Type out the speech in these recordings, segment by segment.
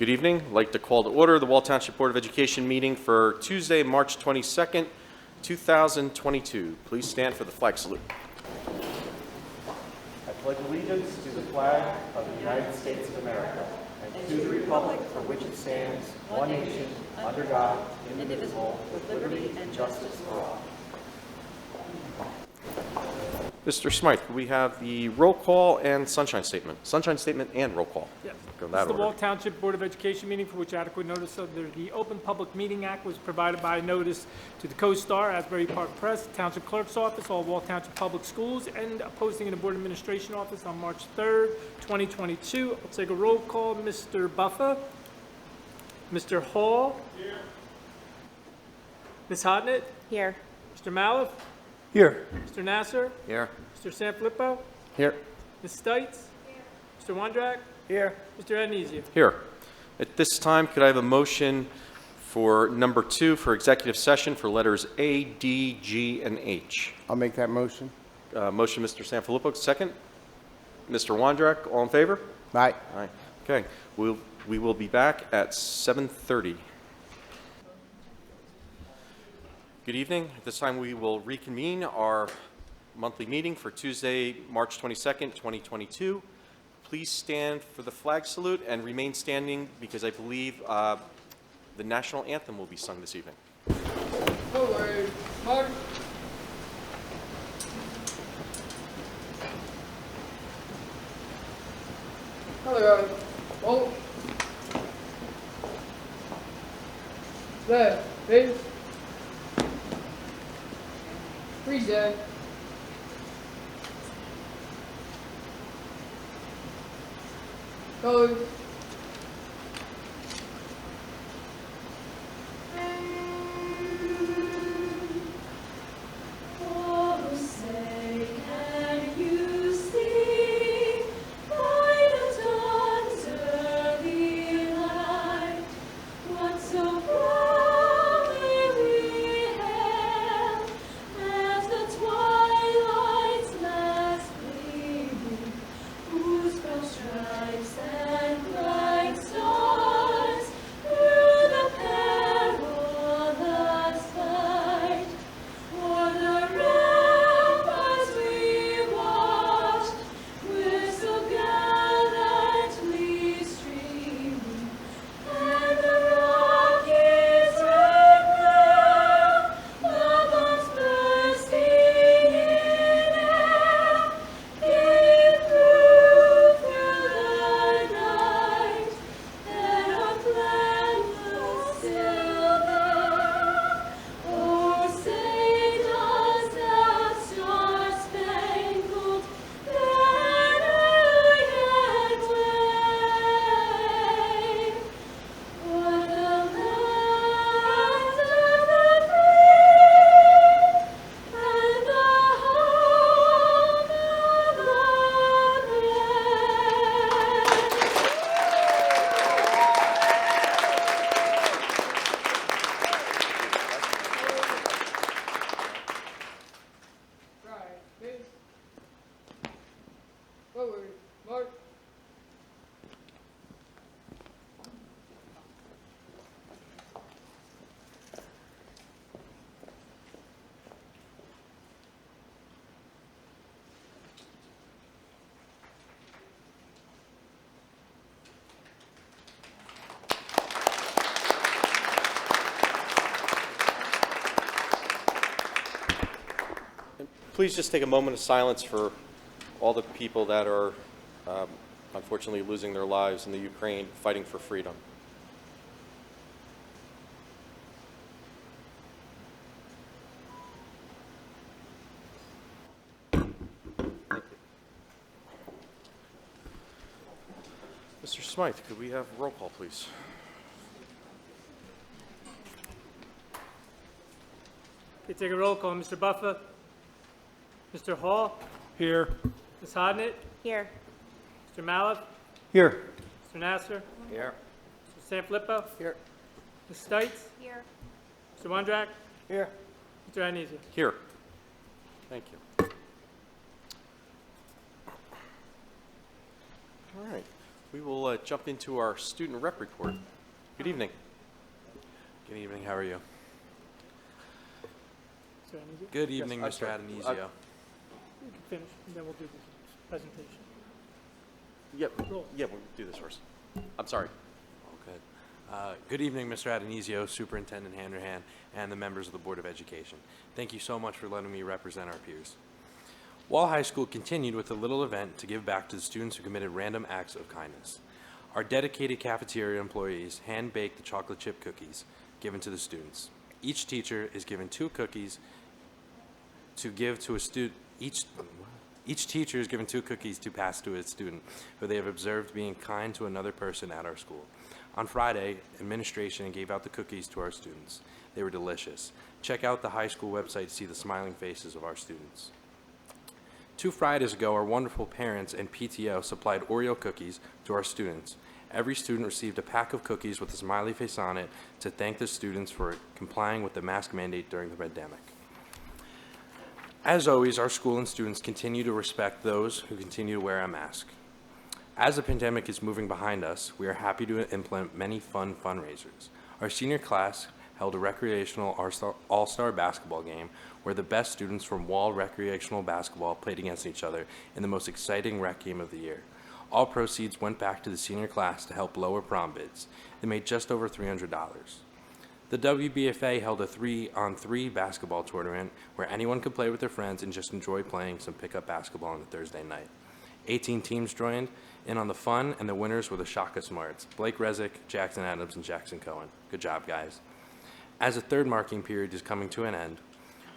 Good evening. I'd like to call to order the Wall Township Board of Education meeting for Tuesday, March 22nd, 2022. Please stand for the flag salute. I pledge allegiance to the flag of the United States of America and to the republic for which it stands, one nation, under God, indivisible, with liberty and justice for all. Mr. Smythe, could we have the roll call and sunshine statement? Sunshine statement and roll call. Yes. Go in This that is the order. Wall Township Board of Education meeting for which adequate notice under the Open Public Meeting Act was provided by notice to the Co-Star, Asbury Park Press, Township Clerk's Office, all Wall Township Public Schools, and a posting in the Board Administration Office on March 3rd, 2022. I'll take a roll call. Mr. Buffa? Mr. Hall? Here. Ms. Hodnett? Here. Mr. Maliff? Here. Mr. Nasser? Here. Mr. Sanfilippo? Here. Ms. Stites? Here. Mr. Wondrak? Here. Mr. Adnezia? Here. At this time, could I have a motion for number 2 for executive session for letters A, D, G, and H? I'll make that motion. Motion, Mr. Sanfilippo, second. Mr. Wondrak, all in favor? Aye. Aye. Okay. We will be back at 7:30. Good evening. At this time, we will reconvene our monthly meeting for Tuesday, March 22nd, 2022. Please stand for the flag salute and remain standing because I believe the national anthem will be sung this evening. Forward, march. Hello, oh. Left, face. Freeze that. Colors. Oh, say, can you see by the dawn's early light what so proudly we hailed as the twilight's last gleaming, whose broad stripes and bright stars through the perilous fight o'er the ramparts we watched, whistle gallantly streaming, and the Rockies red glare, the bombs bursting in air, gave proof through the night that our flag was still there. Oh, say does that star-spangled banner yet wave o'er the land of the free and the home of the brave? Right, face. Forward, march. Please just take a moment of silence for all the people that are unfortunately losing their lives in the Ukraine fighting for freedom. Mr. Smythe, could we have roll call, please? Okay, take a roll call. Mr. Buffa? Mr. Hall? Here. Ms. Hodnett? Here. Mr. Maliff? Here. Mr. Nasser? Here. Mr. Sanfilippo? Here. Ms. Stites? Here. Mr. Wondrak? Here. Mr. Adnezia? Here. Thank you. All right. We will jump into our student rep report. Good evening. Good evening, how are you? So, you Good evening, I'm Mr. sorry. Adonisio. can finish, and then we'll do the presentation. Yep, Roll. yeah, we'll do this first. I'm sorry. Okay. Good evening, Mr. Adonisio, Superintendent Hanrahan, and the members of the Board of Education. Thank you so much for letting me represent our peers. Wall High School continued with a little event to give back to the students who committed random acts of kindness. Our dedicated cafeteria employees hand-baked the chocolate chip cookies given to the students. Each teacher is given 2 cookies to give to a student. Each teacher is given 2 cookies to pass to a student who they have observed being kind to another person at our school. On Friday, administration gave out the cookies to our students. They were delicious. Check out the high school website to see the smiling faces of our students. 2 Fridays ago, our wonderful parents and PTO supplied Oreo cookies to our students. Every student received a pack of cookies with a smiley face on it to thank the students for complying with the mask mandate during the pandemic. As always, our school and students continue to respect those who continue to wear a mask. As the pandemic is moving behind us, we are happy to implement many fun fundraisers. Our senior class held a recreational all-star basketball game where the best students from Wall recreational basketball played against each other in the most exciting rec game of the year. All proceeds went back to the senior class to help lower prom bids. They made just over $300. The WBFA held a 3-on-3 basketball tournament where anyone could play with their friends and just enjoy playing some pickup basketball on a Thursday night. 18 teams joined in on the fun, and the winners were the Shaka Smarts, Blake Rezick, Jackson Adams, and Jackson Cohen. Good job, guys. As the third marking period is coming to an end,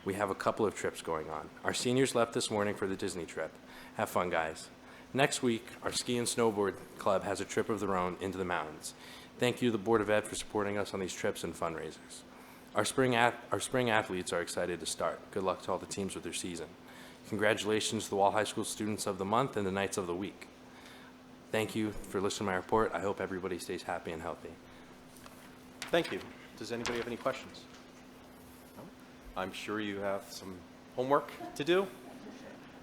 we have a couple of trips going on. Our seniors left this morning for the Disney trip. Have fun, guys. Next week, our ski and snowboard club has a trip of their own into the mountains. Thank you to the Board of Ed for supporting us on these trips and fundraisers. Our spring athletes are excited to start. Good luck to all the teams with their season. Congratulations to the Wall High School Students of the Month and the Knights of the Week. Thank you for listening to my report. I hope everybody stays happy and healthy. Thank you. Does anybody have any questions? No? I'm sure you have some homework to do,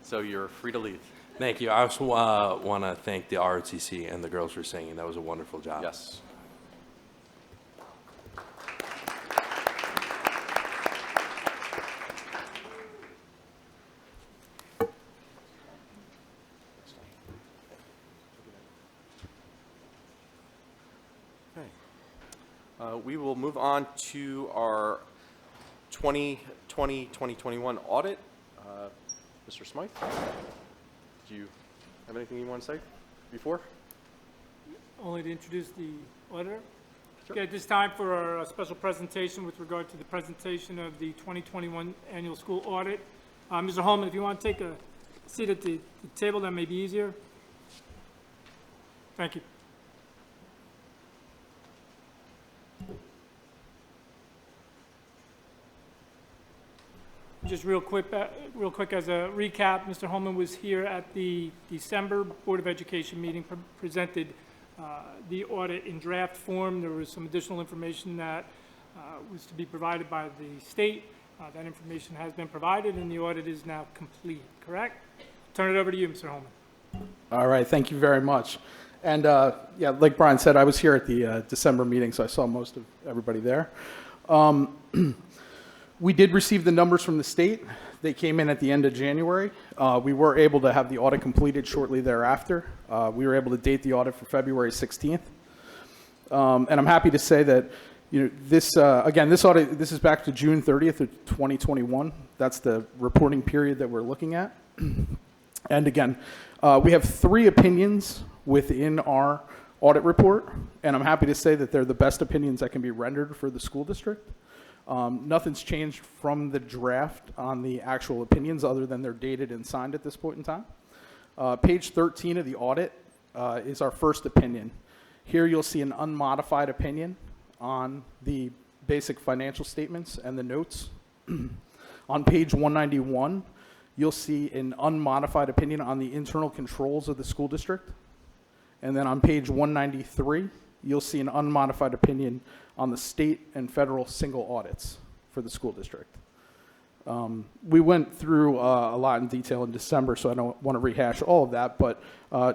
so you're free to leave. Thank you. I also want to thank the ROTC and the girls for singing. That was a wonderful job. Yes. Okay. We will move on to our 2020-2021 audit. Mr. Smythe? Do you have anything you want to say before? Only to introduce the auditor. Sure. Okay, at this time for our special presentation with regard to the presentation of the 2021 annual school audit. Mr. Holman, if you want to take a seat at the table, that may be easier. Thank you. Just real quick as a recap, Mr. Holman was here at the December Board of Education meeting, presented the audit in draft form. There was some additional information that was to be provided by the state. That information has been provided, and the audit is now complete, correct? Turn it over to you, Mr. Holman. All right, thank you very much. And yeah, like Brian said, I was here at the December meeting, so I saw most of everybody there. We did receive the numbers from the state. They came in at the end of January. We were able to have the audit completed shortly thereafter. We were able to date the audit for February 16th. And I'm happy to say that, you know, this, again, this audit, this is back to June 30th of 2021. That's the reporting period that we're looking at. And again, we have 3 opinions within our audit report, and I'm happy to say that they're the best opinions that can be rendered for the school district. Nothing's changed from the draft on the actual opinions other than they're dated and signed at this point in time. Page 13 of the audit is our first opinion. Here you'll see an unmodified opinion on the basic financial statements and the notes. On page 191, you'll see an unmodified opinion on the internal controls of the school district. And then on page 193, you'll see an unmodified opinion on the state and federal single audits for the school district. We went through a lot in detail in December, so I don't want to rehash all of that, but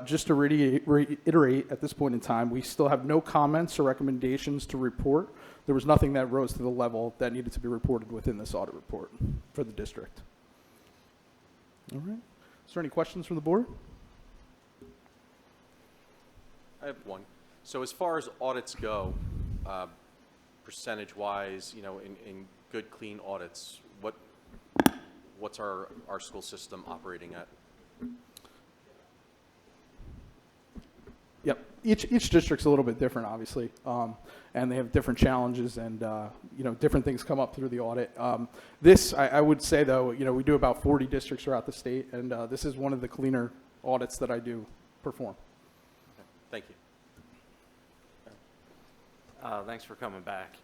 just to reiterate at this point in time, we still have no comments or recommendations to report. There was nothing that rose to the level that needed to be reported within this audit report for the district. All right. Is there any questions from the board? I have one. So as far as audits go, percentage-wise, you know, in good, clean audits, what's our school system operating at? Yep. Each district's a little bit different, obviously, and they have different challenges, and you know, different things come up through the audit. This, I would say, though, you know, we do about 40 districts throughout the state, and this is one of the cleaner audits that I do perform. Okay, thank you. Thanks for coming back.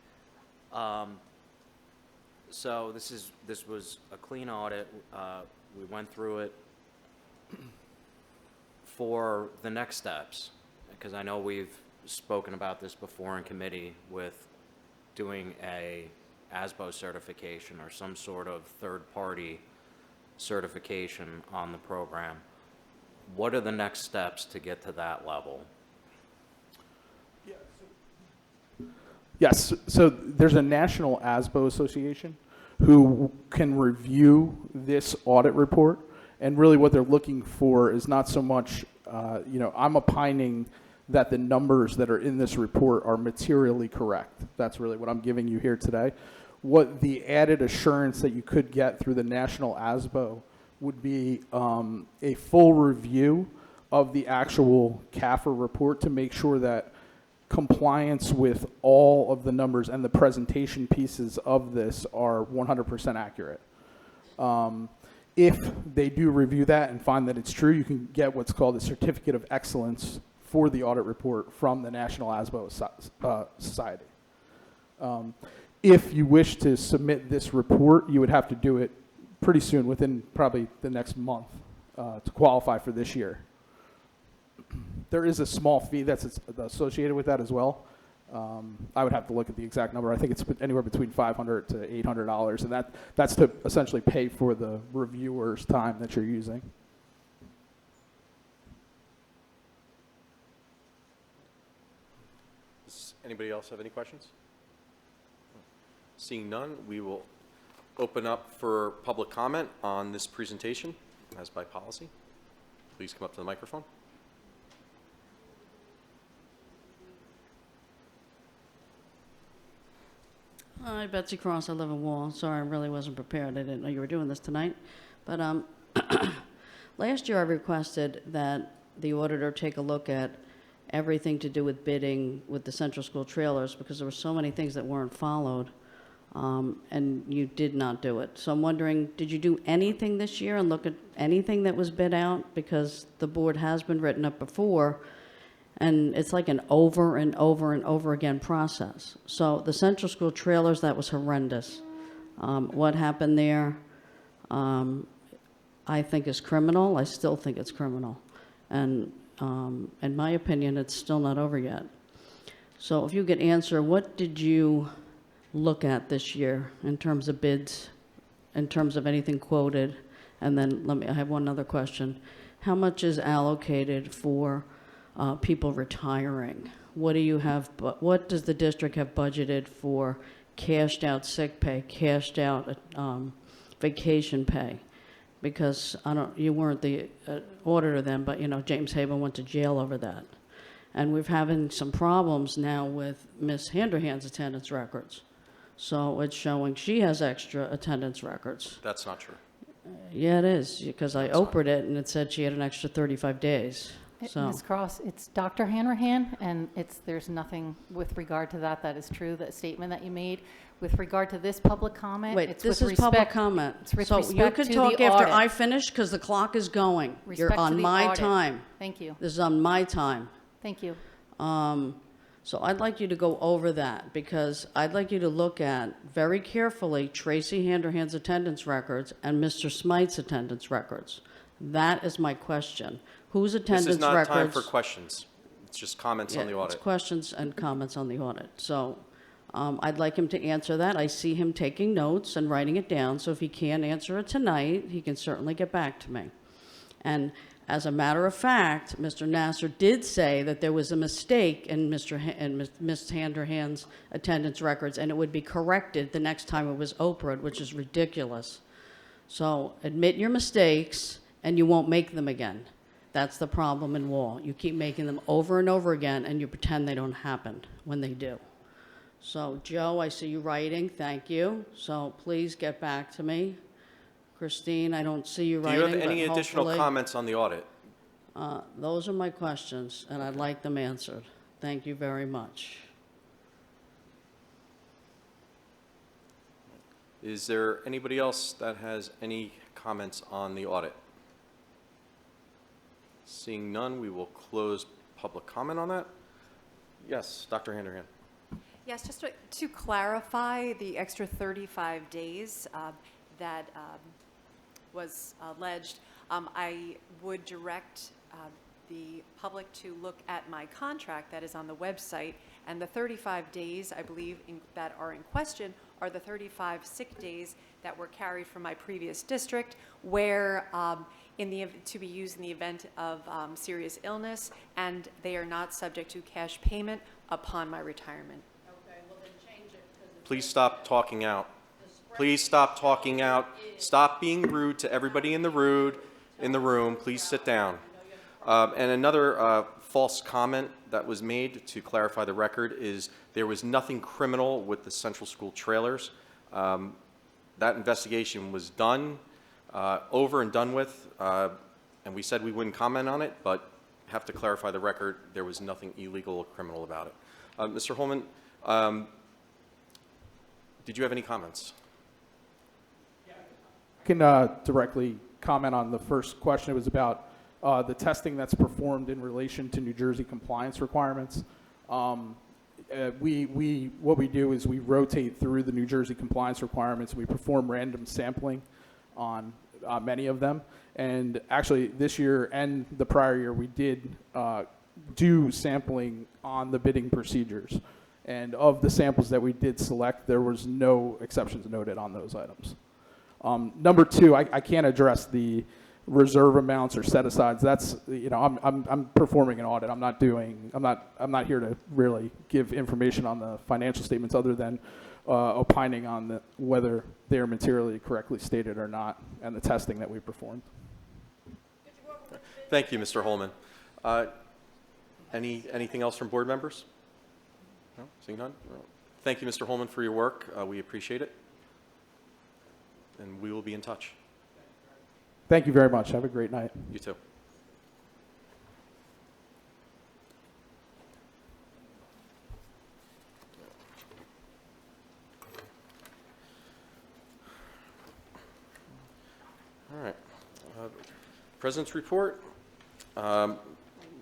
So this was a clean audit. We went through it for the next steps, because I know we've spoken about this before in committee with doing a ASBO certification or some sort of third-party certification on the program. What are the next steps to get to that level? Yes, so there's a National ASBO Association who can review this audit report, and really what they're looking for is not so much, you know, I'm opining that the numbers that are in this report are materially correct. That's really what I'm giving you here today. What the added assurance that you could get through the National ASBO would be a full review of the actual CAFR report to make sure that compliance with all of the numbers and the presentation pieces of this are 100% accurate. If they do review that and find that it's true, you can get what's called a Certificate of Excellence for the audit report from the National ASBO Society. If you wish to submit this report, you would have to do it pretty soon, within probably the next month, to qualify for this year. There is a small fee that's associated with that as well. I would have to look at the exact number. I think it's anywhere between $500 to $800, and that's to essentially pay for the reviewer's time that you're using. Does anybody else have any questions? Seeing none, we will open up for public comment on this presentation, as by policy. Please come up to the microphone. Hi, Betsy Cross. I live in Wall. Sorry, I really wasn't prepared. I didn't know you were doing this tonight. But last year I requested that the auditor take a look at everything to do with bidding with the central school trailers, because there were so many things that weren't followed, and you did not do it. So I'm wondering, did you do anything this year and look at anything that was bid out? Because the board has been written up before, and it's like an over and over and over again process. So the central school trailers, that was horrendous. What happened there, I think is criminal. I still think it's criminal. And in my opinion, it's still not over yet. So if you could answer, what did you look at this year in terms of bids, in terms of anything quoted? And then I have one other question. How much is allocated for people retiring? What do you have? What does the district have budgeted for cashed out sick pay, cashed out vacation pay? Because you weren't the auditor then, but you know James Haven went to jail over that, and we're having some problems now with Miss Handerhand's attendance records. So it's showing she has extra attendance records. That's not true. Yeah, it is, because I opened it and it said she had an extra 35 days. So Ms. Cross, it's Dr. Hanrahan, and there's nothing with regard to that that is true, that statement that you made. With regard to this public comment, wait, it's this with is public respect- comment. It's with So you respect could to talk the after audit. I finish, because the clock is going. You're Respect to on the my audit. time. Thank you. This is on my time. Thank you. So I'd like you to go over that, because I'd like you to look at very carefully Tracy Handerhand's attendance records and Mr. Smite's attendance records. That is my question. Whose attendance This records? is not time for questions. It's just comments on the Yeah, audit. it's questions and comments on the audit. So I'd like him to answer that. I see him taking notes and writing it down, so if he can't answer it tonight, he can certainly get back to me. And as a matter of fact, Mr. Nasser did say that there was a mistake in Ms. Handerhan's attendance records, and it would be corrected the next time it was Oprah, which is ridiculous. So admit your mistakes, and you won't make them again. That's the problem in Wall. You keep making them over and over again, and you pretend they don't happen when they do. So, Joe, I see you writing. Thank you. So please get back to me. Christine, I don't see you Do writing, you but have any additional hopefully- comments on the audit? Those are my questions, and I'd like them answered. Thank you very much. Is there anybody else that has any comments on the audit? Seeing none, we will close public comment on that. Yes, Dr. Handerhan. Yes, just to clarify, the extra 35 days that was alleged, I would direct the public to look at my contract that is on the website, and the 35 days, I believe, that are in question are the 35 sick days that were carried from my previous district, where to be used in the event of serious illness, and they are not subject to cash payment upon my retirement. Okay, well then change it. Please stop talking out. Please stop talking out. Stop being rude to everybody in the room. Please sit down. And another false comment that was made, to clarify the record, is there was nothing criminal with the Central School trailers. That investigation was done, over and done with, and we said we wouldn't comment on it, but have to clarify the record. There was nothing illegal or criminal about it. Mr. Holman, did you have any comments? I can directly comment on the first question. It was about the testing that's performed in relation to New Jersey compliance requirements. What we do is we rotate through the New Jersey compliance requirements. We perform random sampling on many of them. And actually, this year and the prior year, we did do sampling on the bidding procedures. And of the samples that we did select, there was no exceptions noted on those items. Number two, I can't address the reserve amounts or set asides. That's, you know, I'm performing an audit. I'm not here to really give information on the financial statements other than opining on whether they're materially correctly stated or not, and the testing that we performed. Thank you, Mr. Holman. Anything else from board members? No? Seeing none? No. Thank you, Mr. Holman, for your work. We appreciate it. And we will be in touch. Thank you very much. Have a great night. You too. All right. President's report.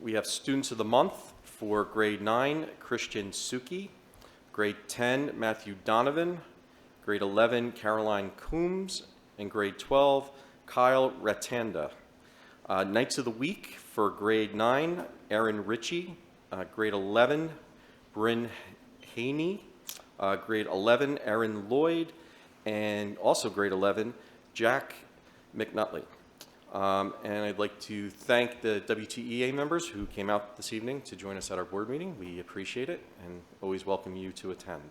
We have students of the month for grade 9, Christian Suki, grade 10, Matthew Donovan, grade 11, Caroline Coombs, and grade 12, Kyle Ratanda. Nights of the week for grade 9, Erin Ritchie, grade 11, Bryn Haney, grade 11, Erin Lloyd, and also grade 11, Jack McNutley. And I'd like to thank the WTEA members who came out this evening to join us at our board meeting. We appreciate it and always welcome you to attend.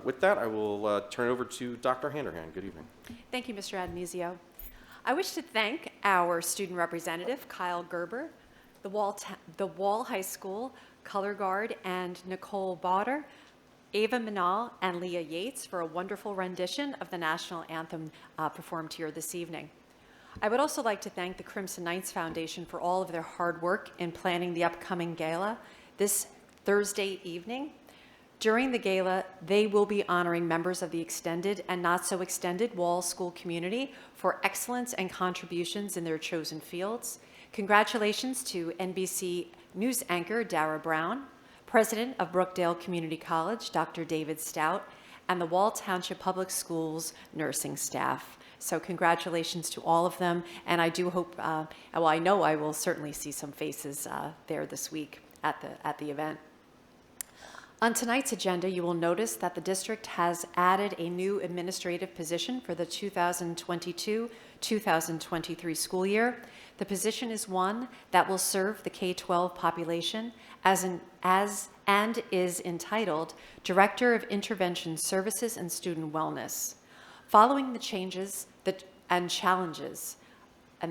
With that, I will turn it over to Dr. Handerhan. Good evening. Thank you, Mr. Adamizio. I wish to thank our student representative, Kyle Gerber, the Wall High School color guard, and Nicole Bauder, Ava Manal, and Leah Yates for a wonderful rendition of the national anthem performed here this evening. I would also like to thank the Crimson Knights Foundation for all of their hard work in planning the upcoming gala this Thursday evening. During the gala, they will be honoring members of the extended and not so extended Wall School community for excellence and contributions in their chosen fields. Congratulations to NBC News anchor Dara Brown, President of Brookdale Community College, Dr. David Stout, and the Wall Township Public Schools nursing staff. So congratulations to all of them, and I do hope, well, I know I will certainly see some faces there this week at the event. On tonight's agenda, you will notice that the district has added a new administrative position for the 2022-2023 school year. The position is one that will serve the K-12 population and is entitled Director of Intervention Services and Student Wellness. Following the changes and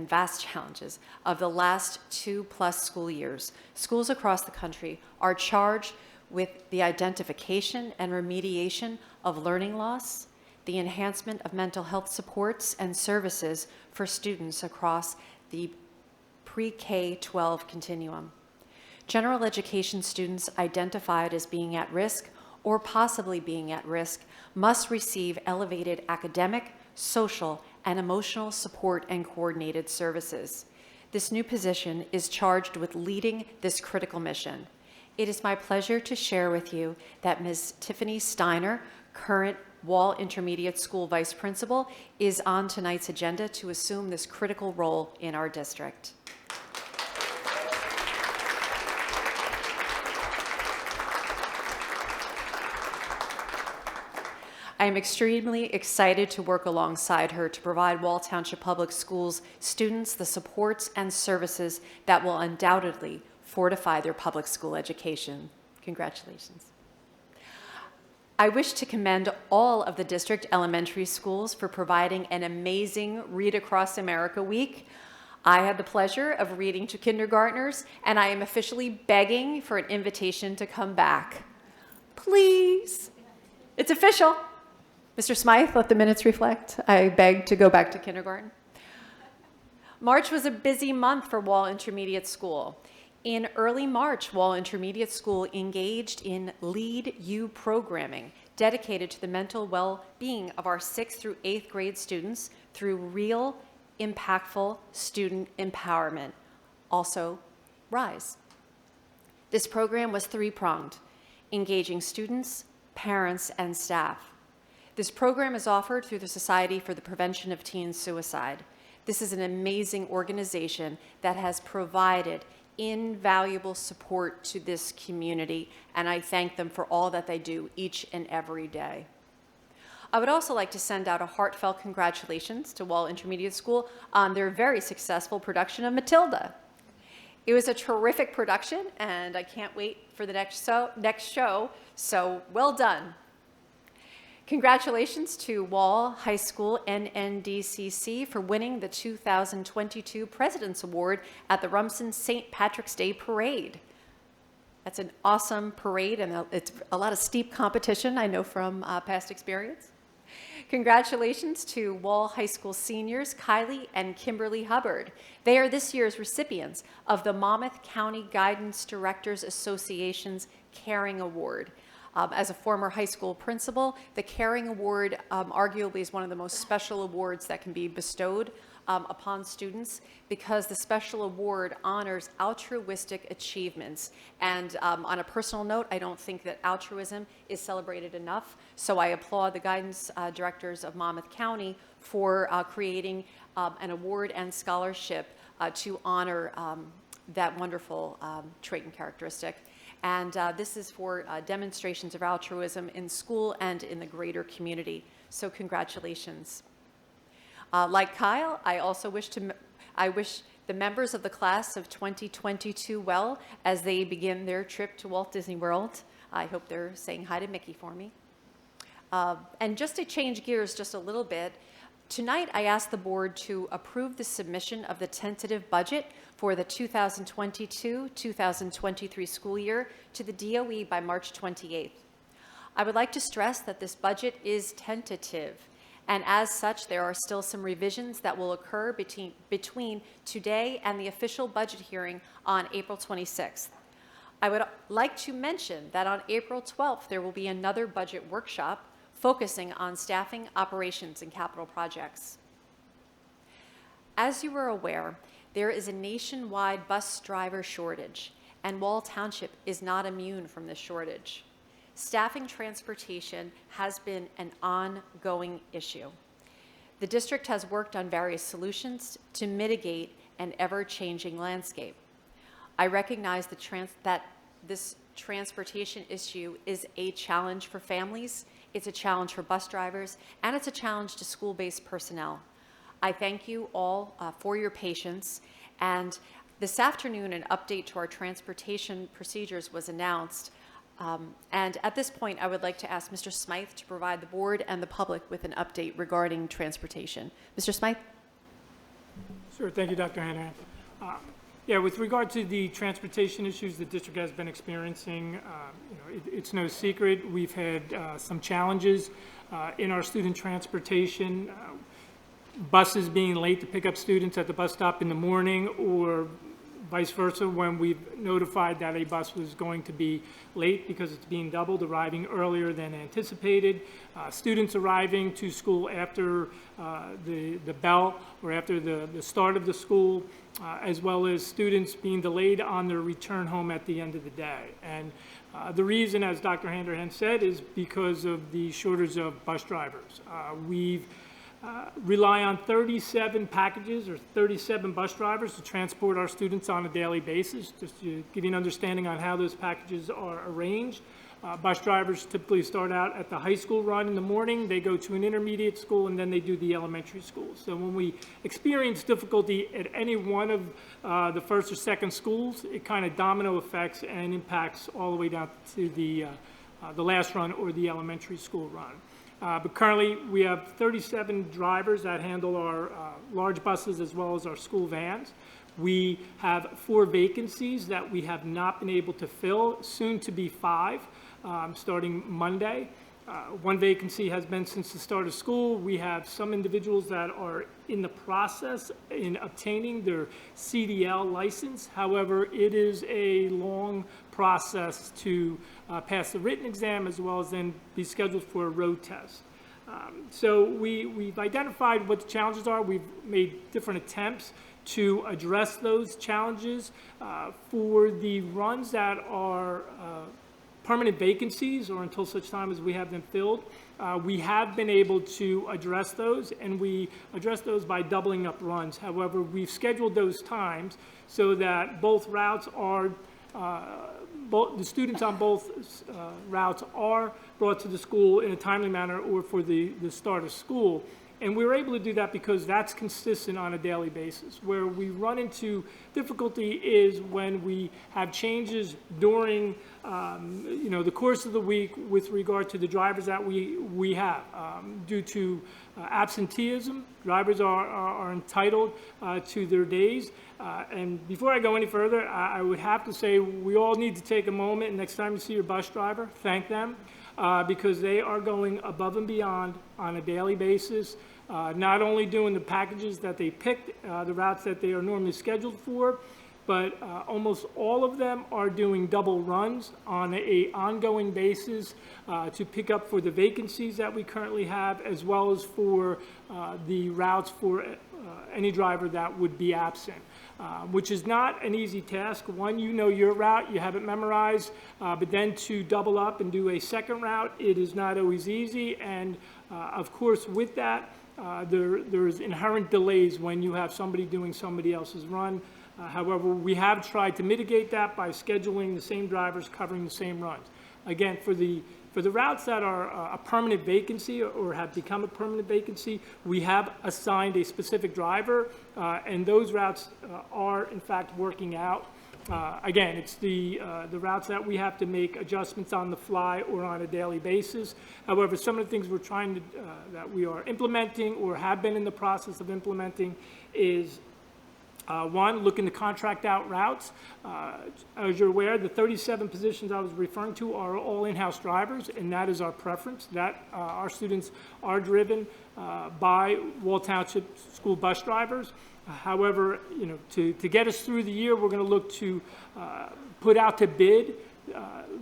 vast challenges of the last 2+ school years, schools across the country are charged with the identification and remediation of learning loss, the enhancement of mental health supports and services for students across the pre-K-12 continuum. General education students identified as being at risk or possibly being at risk must receive elevated academic, social, and emotional support and coordinated services. This new position is charged with leading this critical mission. It is my pleasure to share with you that Ms. Tiffany Steiner, current Wall Intermediate School Vice Principal, is on tonight's agenda to assume this critical role in our district. I am extremely excited to work alongside her to provide Wall Township Public Schools students the supports and services that will undoubtedly fortify their public school education. Congratulations. I wish to commend all of the district elementary schools for providing an amazing Read Across America week. I had the pleasure of reading to kindergartners, and I am officially begging for an invitation to come back. Please. It's official. Mr. Smythe, let the minutes reflect. I beg to go back to kindergarten. March was a busy month for Wall Intermediate School. In early March, Wall Intermediate School engaged in Lead You programming dedicated to the mental well-being of our 6th through 8th grade students through real, impactful student empowerment, also RISE. This program was three-pronged, engaging students, parents, and staff. This program is offered through the Society for the Prevention of Teen Suicide. This is an amazing organization that has provided invaluable support to this community, and I thank them for all that they do each and every day. I would also like to send out a heartfelt congratulations to Wall Intermediate School on their very successful production of Matilda. It was a terrific production, and I can't wait for the next show, so well done. Congratulations to Wall High School NNDCC for winning the 2022 President's Award at the Rumson St. Patrick's Day Parade. That's an awesome parade, and it's a lot of steep competition, I know from past experience. Congratulations to Wall High School seniors Kylie and Kimberly Hubbard. They are this year's recipients of the Monmouth County Guidance Directors Association's Caring Award. As a former high school principal, the Caring Award arguably is one of the most special awards that can be bestowed upon students because the special award honors altruistic achievements. And on a personal note, I don't think that altruism is celebrated enough, so I applaud the guidance directors of Monmouth County for creating an award and scholarship to honor that wonderful trait and characteristic. And this is for demonstrations of altruism in school and in the greater community. So congratulations. Like Kyle, I also wish the members of the class of 2022 well as they begin their trip to Walt Disney World. I hope they're saying hi to Mickey for me. And just to change gears just a little bit, tonight I asked the board to approve the submission of the tentative budget for the 2022-2023 school year to the DOE by March 28th. I would like to stress that this budget is tentative, and as such, there are still some revisions that will occur between today and the official budget hearing on April 26th. I would like to mention that on April 12th, there will be another budget workshop focusing on staffing, operations, and capital projects. As you are aware, there is a nationwide bus driver shortage, and Wall Township is not immune from this shortage. Staffing transportation has been an ongoing issue. The district has worked on various solutions to mitigate an ever-changing landscape. I recognize that this transportation issue is a challenge for families, it's a challenge for bus drivers, and it's a challenge to school-based personnel. I thank you all for your patience, and this afternoon an update to our transportation procedures was announced. And at this point, I would like to ask Mr. Smythe to provide the board and the public with an update regarding transportation. Mr. Smythe? Sure, thank you, Dr. Hanahan. Yeah, with regard to the transportation issues the district has been experiencing, it's no secret. We've had some challenges in our student transportation, buses being late to pick up students at the bus stop in the morning, or vice versa, when we've notified that a bus was going to be late because it's being doubled, arriving earlier than anticipated. Students arriving to school after the bell or after the start of the school, as well as students being delayed on their return home at the end of the day. And the reason, as Dr. Handerhan said, is because of the shortage of bus drivers. We've rely on 37 packages or 37 bus drivers to transport our students on a daily basis. Just to give you an understanding on how those packages are arranged, bus drivers typically start out at the high school run in the morning, they go to an intermediate school, and then they do the elementary school. So when we experience difficulty at any one of the first or second schools, it kind of domino effects and impacts all the way down to the last run or the elementary school run. But currently, we have 37 drivers that handle our large buses as well as our school vans. We have 4 vacancies that we have not been able to fill, soon to be 5, starting Monday. 1 vacancy has been since the start of school. We have some individuals that are in the process in obtaining their CDL license. However, it is a long process to pass the written exam as well as then be scheduled for a road test. So we've identified what the challenges are. We've made different attempts to address those challenges. For the runs that are permanent vacancies or until such time as we have them filled, we have been able to address those, and we address those by doubling up runs. However, we've scheduled those times so that both routes are the students on both routes are brought to the school in a timely manner or for the start of school. And we were able to do that because that's consistent on a daily basis. Where we run into difficulty is when we have changes during the course of the week with regard to the drivers that we have. Due to absenteeism, drivers are entitled to their days. And before I go any further, I would have to say we all need to take a moment, next time you see your bus driver, thank them, because they are going above and beyond on a daily basis, not only doing the packages that they picked, the routes that they are normally scheduled for, but almost all of them are doing double runs on an ongoing basis to pick up for the vacancies that we currently have, as well as for the routes for any driver that would be absent. Which is not an easy task. One, you know your route, you have it memorized, but then to double up and do a second route, it is not always easy. And of course, with that, there's inherent delays when you have somebody doing somebody else's run. However, we have tried to mitigate that by scheduling the same drivers covering the same runs. Again, for the routes that are a permanent vacancy or have become a permanent vacancy, we have assigned a specific driver, and those routes are in fact working out. Again, it's the routes that we have to make adjustments on the fly or on a daily basis. However, some of the things we're trying to, that we are implementing or have been in the process of implementing is one, looking to contract out routes. As you're aware, the 37 positions I was referring to are all in-house drivers, and that is our preference. That our students are driven by Wall Township school bus drivers. However, to get us through the year, we're going to look to put out to bid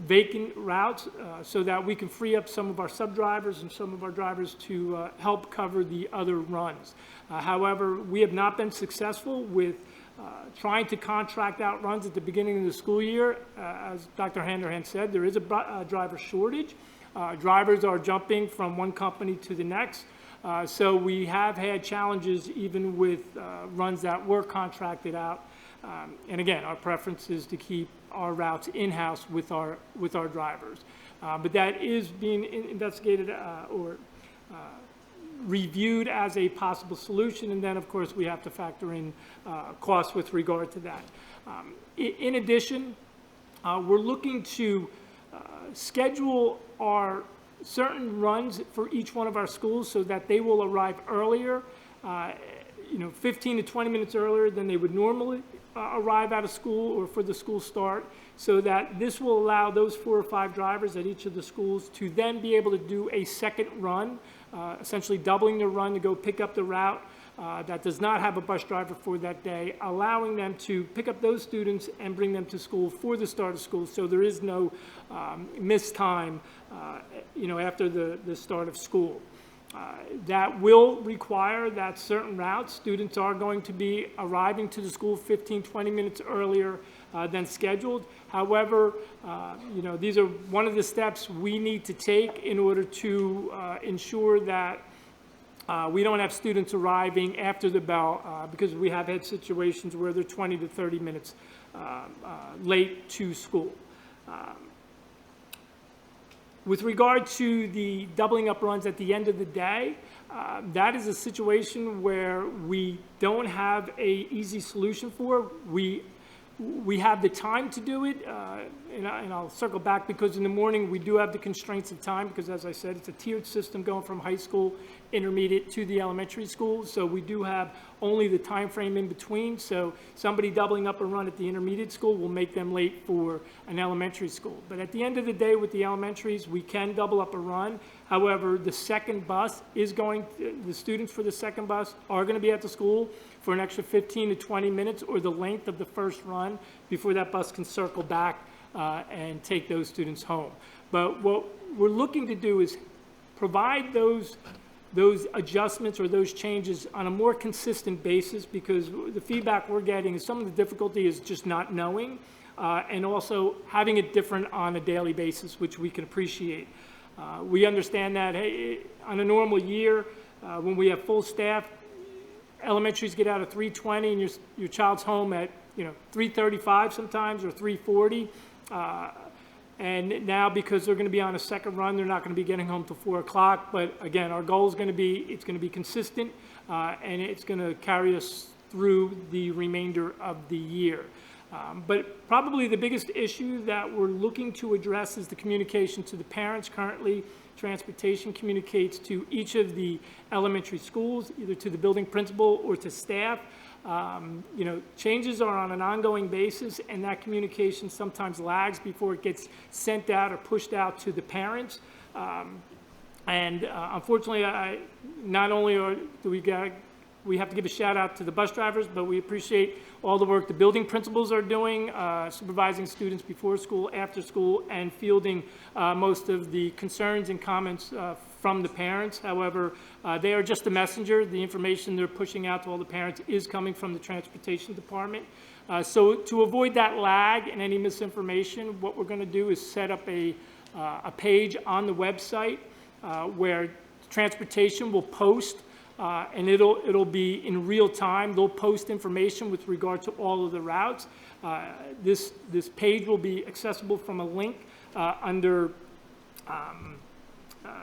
vacant routes so that we can free up some of our sub-drivers and some of our drivers to help cover the other runs. However, we have not been successful with trying to contract out runs at the beginning of the school year. As Dr. Handerhan said, there is a driver shortage. Drivers are jumping from one company to the next. So we have had challenges even with runs that were contracted out. And again, our preference is to keep our routes in-house with our drivers. But that is being investigated or reviewed as a possible solution, and then, of course, we have to factor in costs with regard to that. In addition, we're looking to schedule our certain runs for each one of our schools so that they will arrive earlier, 15 to 20 minutes earlier than they would normally arrive out of school or for the school start, so that this will allow those 4 or 5 drivers at each of the schools to then be able to do a second run, essentially doubling their run to go pick up the route that does not have a bus driver for that day, allowing them to pick up those students and bring them to school for the start of school, so there is no missed time, after the start of school. That will require that certain routes, students are going to be arriving to the school 15, 20 minutes earlier than scheduled. However, these are one of the steps we need to take in order to ensure that we don't have students arriving after the bell, because we have had situations where they're 20 to 30 minutes late to school. With regard to the doubling up runs at the end of the day, that is a situation where we don't have an easy solution for. We have the time to do it, and I'll circle back, because in the morning we do have the constraints of time, because as I said, it's a tiered system going from high school, intermediate to the elementary school, so we do have only the time frame in between. So somebody doubling up a run at the intermediate school will make them late for an elementary school. But at the end of the day, with the elementaries, we can double up a run. However, the second bus is the students for the second bus are going to be at the school for an extra 15 to 20 minutes, or the length of the first run, before that bus can circle back and take those students home. But what we're looking to do is provide those adjustments or those changes on a more consistent basis, because the feedback we're getting is some of the difficulty is just not knowing, and also having it different on a daily basis, which we can appreciate. We understand that, hey, on a normal year, when we have full staff, elementaries get out at 3:20 and your child's home at 3:35 sometimes, or 3:40. And now, because they're going to be on a second run, they're not going to be getting home till 4 o'clock. But again, our goal is going to be, it's going to be consistent, and it's going to carry us through the remainder of the year. But probably the biggest issue that we're looking to address is the communication to the parents. Currently, transportation communicates to each of the elementary schools, either to the building principal or to staff. Changes are on an ongoing basis, and that communication sometimes lags before it gets sent out or pushed out to the parents. Unfortunately, not only do we have to give a shout out to the bus drivers, but we appreciate all the work the building principals are doing, supervising students before school, after school, and fielding most of the concerns and comments from the parents. However, they are just a messenger. The information they're pushing out to all the parents is coming from the transportation department. So to avoid that lag and any misinformation, what we're going to do is set up a page on the website where transportation will post, and it'll be in real time. They'll post information with regard to all of the routes. This page will be accessible from a link under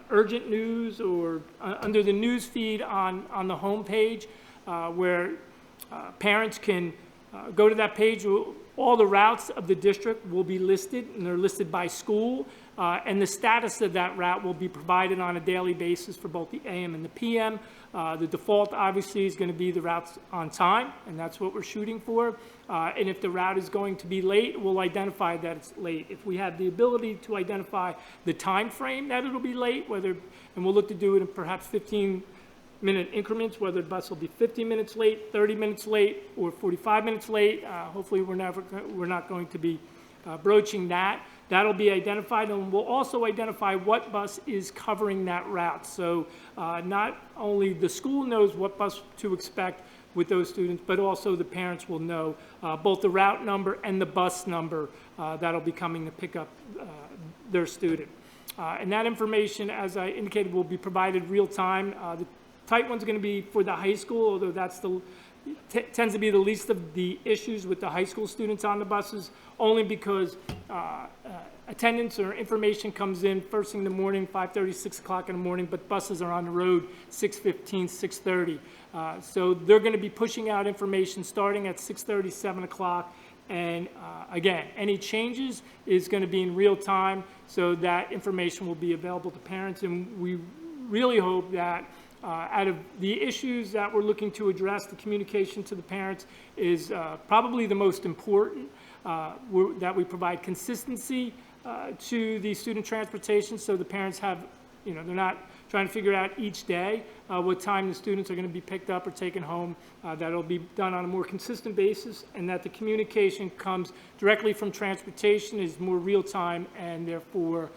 urgent news, or under the news feed on the home page, where parents can go to that page. All the routes of the district will be listed, and they're listed by school, and the status of that route will be provided on a daily basis for both the AM and the PM. The default, obviously, is going to be the routes on time, and that's what we're shooting for. And if the route is going to be late, we'll identify that it's late. If we have the ability to identify the time frame that it'll be late, and we'll look to do it in perhaps 15-minute increments, whether the bus will be 15 minutes late, 30 minutes late, or 45 minutes late. Hopefully, we're not going to be broaching that. That'll be identified, and we'll also identify what bus is covering that route. So not only the school knows what bus to expect with those students, but also the parents will know both the route number and the bus number that'll be coming to pick up their student. And that information, as I indicated, will be provided real time. The tight one's going to be for the high school, although that's tends to be the least of the issues with the high school students on the buses, only because attendance or information comes in first thing in the morning, 5:30, 6 o'clock in the morning, but buses are on the road 6:15, 6:30. So they're going to be pushing out information starting at 6:30, 7 o'clock. And again, any changes is going to be in real time, so that information will be available to parents. And we really hope that out of the issues that we're looking to address, the communication to the parents is probably the most important, that we provide consistency to the student transportation, so the parents have, they're not trying to figure out each day what time the students are going to be picked up or taken home, that it'll be done on a more consistent basis, and that the communication comes directly from transportation, is more real time, and therefore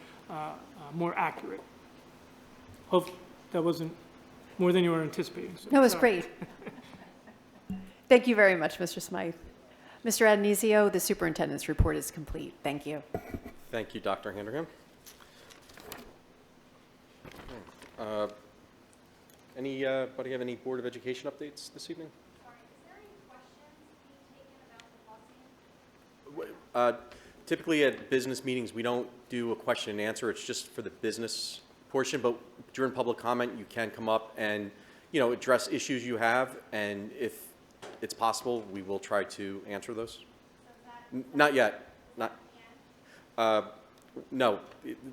more accurate. Hope that wasn't more than you were anticipating. So, No, it was sorry. great. Thank you very much, Mr. Smythe. Mr. Adonisio, the superintendent's report is complete. Thank you. Thank you, Dr. Handerham. Anybody have any Board of Education updates this evening? Sorry, is there any questions being taken about the busing? Typically at business meetings, we don't do a question and answer. It's just for the business portion, but during public comment, you can come up and, address issues you have, and if it's possible, we will try to answer those. Not yet. No,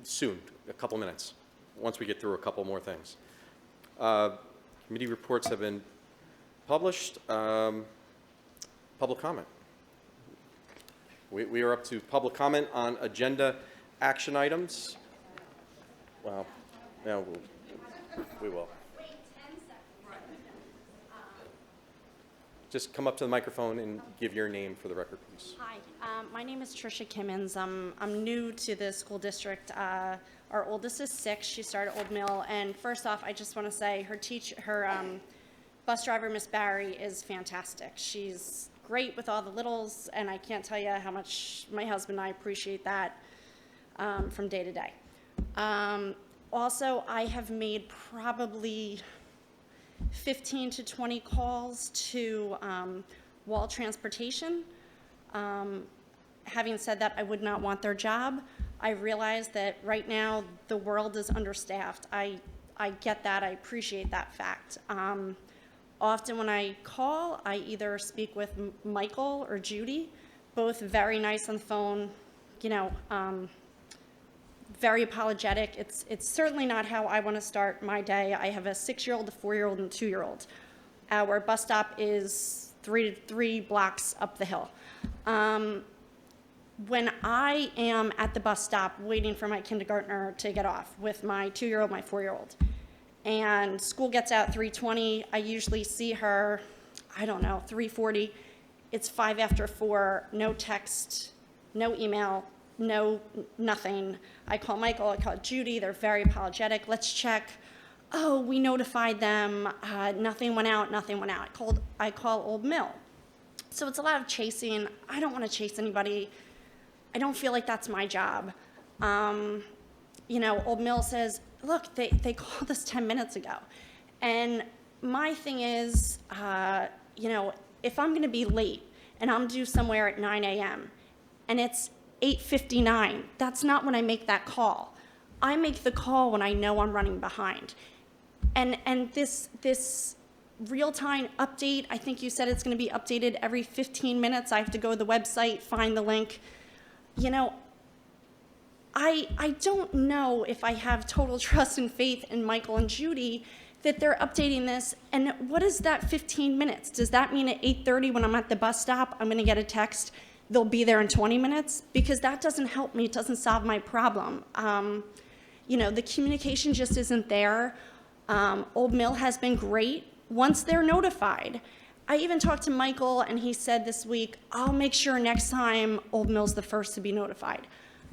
soon, a couple minutes, once we get through a couple more things. Committee reports have been published. Public comment. We are up to public comment on agenda action items. Well, yeah, we will. Just come up to the microphone and give your name for the record, please. Hi, my name is Trisha Kimmons. I'm new to the school district. Our oldest is 6. She started Old Mill, and first off, I just want to say her bus driver, Miss Barry, is fantastic. She's great with all the littles, and I can't tell you how much my husband and I appreciate that from day to day. Also, I have made probably 15 to 20 calls to Wall Transportation. Having said that, I would not want their job. I realize that right now the world is understaffed. I get that. I appreciate that fact. Often when I call, I either speak with Michael or Judy, both very nice on the phone, very apologetic. It's certainly not how I want to start my day. I have a 6-year-old, a 4-year-old, and a 2-year-old. Our bus stop is 3 blocks up the hill. When I am at the bus stop waiting for my kindergartner to get off with my 2-year-old, my 4-year-old, and school gets out 3:20, I usually see her, 3:40. It's 5 after 4, no text, no email, no, nothing. I call Michael, I call Judy, they're very apologetic. Let's check. Oh, we notified them, nothing went out. I call Old Mill. So it's a lot of chasing. I don't want to chase anybody. I don't feel like that's my job. Old Mill says, look, they called us 10 minutes ago. And my thing is, if I'm going to be late and I'm due somewhere at 9 a.m. and it's 8:59, that's not when I make that call. I make the call when I know I'm running behind. And this real-time update, I think you said it's going to be updated every 15 minutes. I have to go to the website, find the link. I don't know if I have total trust and faith in Michael and Judy that they're updating this. And what is that 15 minutes? Does that mean at 8:30 when I'm at the bus stop, I'm going to get a text, they'll be there in 20 minutes? Because that doesn't help me. It doesn't solve my problem. The communication just isn't there. Old Mill has been great once they're notified. I even talked to Michael, and he said this week, I'll make sure next time Old Mill's the first to be notified.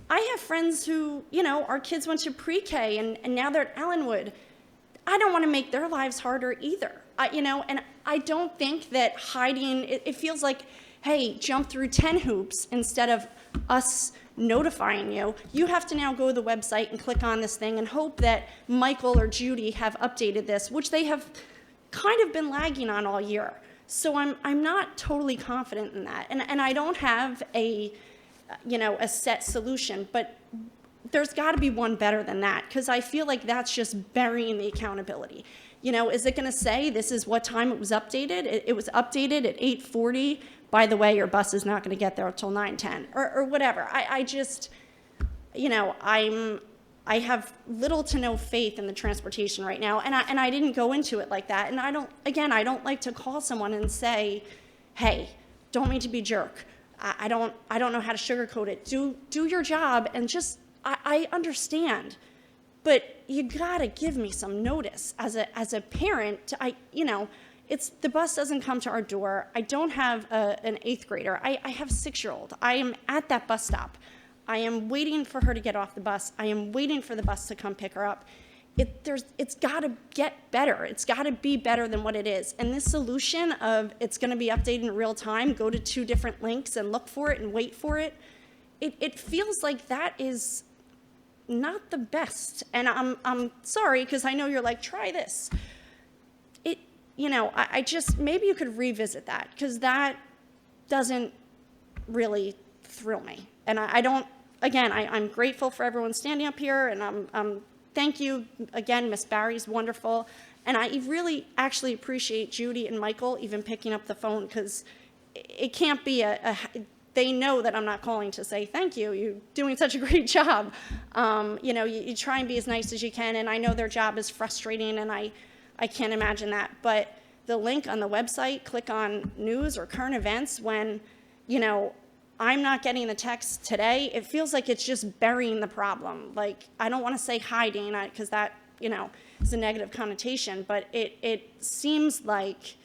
I have friends who, our kids went to pre-K, and now they're at Ellenwood. I don't want to make their lives harder either. And I don't think that hiding, it feels like, hey, jump through 10 hoops instead of us notifying you. You have to now go to the website and click on this thing and hope that Michael or Judy have updated this, which they have kind of been lagging on all year. So I'm not totally confident in that. And I don't have a set solution, but there's got to be one better than that, because I feel like that's just burying the accountability. Is it going to say this is what time it was updated? It was updated at 8:40. By the way, your bus is not going to get there until 9:10 or whatever. I just, I have little to no faith in the transportation right now, and I didn't go into it like that. And I don't like to call someone and say, hey, don't mean to be a jerk. I don't know how to sugarcoat it. Do your job, and just, I understand, but you gotta give me some notice as a parent. It's the bus doesn't come to our door. I don't have an 8th grader. I have a 6-year-old. I am at that bus stop. I am waiting for her to get off the bus. I am waiting for the bus to come pick her up. It's got to get better. It's got to be better than what it is. And this solution of it's going to be updated in real time, go to 2 different links and look for it and wait for it, it feels like that is not the best. And I'm sorry, because I know you're like, try this. I just, maybe you could revisit that, because that doesn't really thrill me. And I don't, again, I'm grateful for everyone standing up here, and thank you again, Miss Barry's wonderful. And I really actually appreciate Judy and Michael even picking up the phone, because it can't be they know that I'm not calling to say thank you. You're doing such a great job. You try and be as nice as you can, and I know their job is frustrating, and I can't imagine that. But the link on the website, click on news or current events, when, I'm not getting the text today, it feels like it's just burying the problem. Like, I don't want to say hiding, because that, is a negative connotation, but it seems like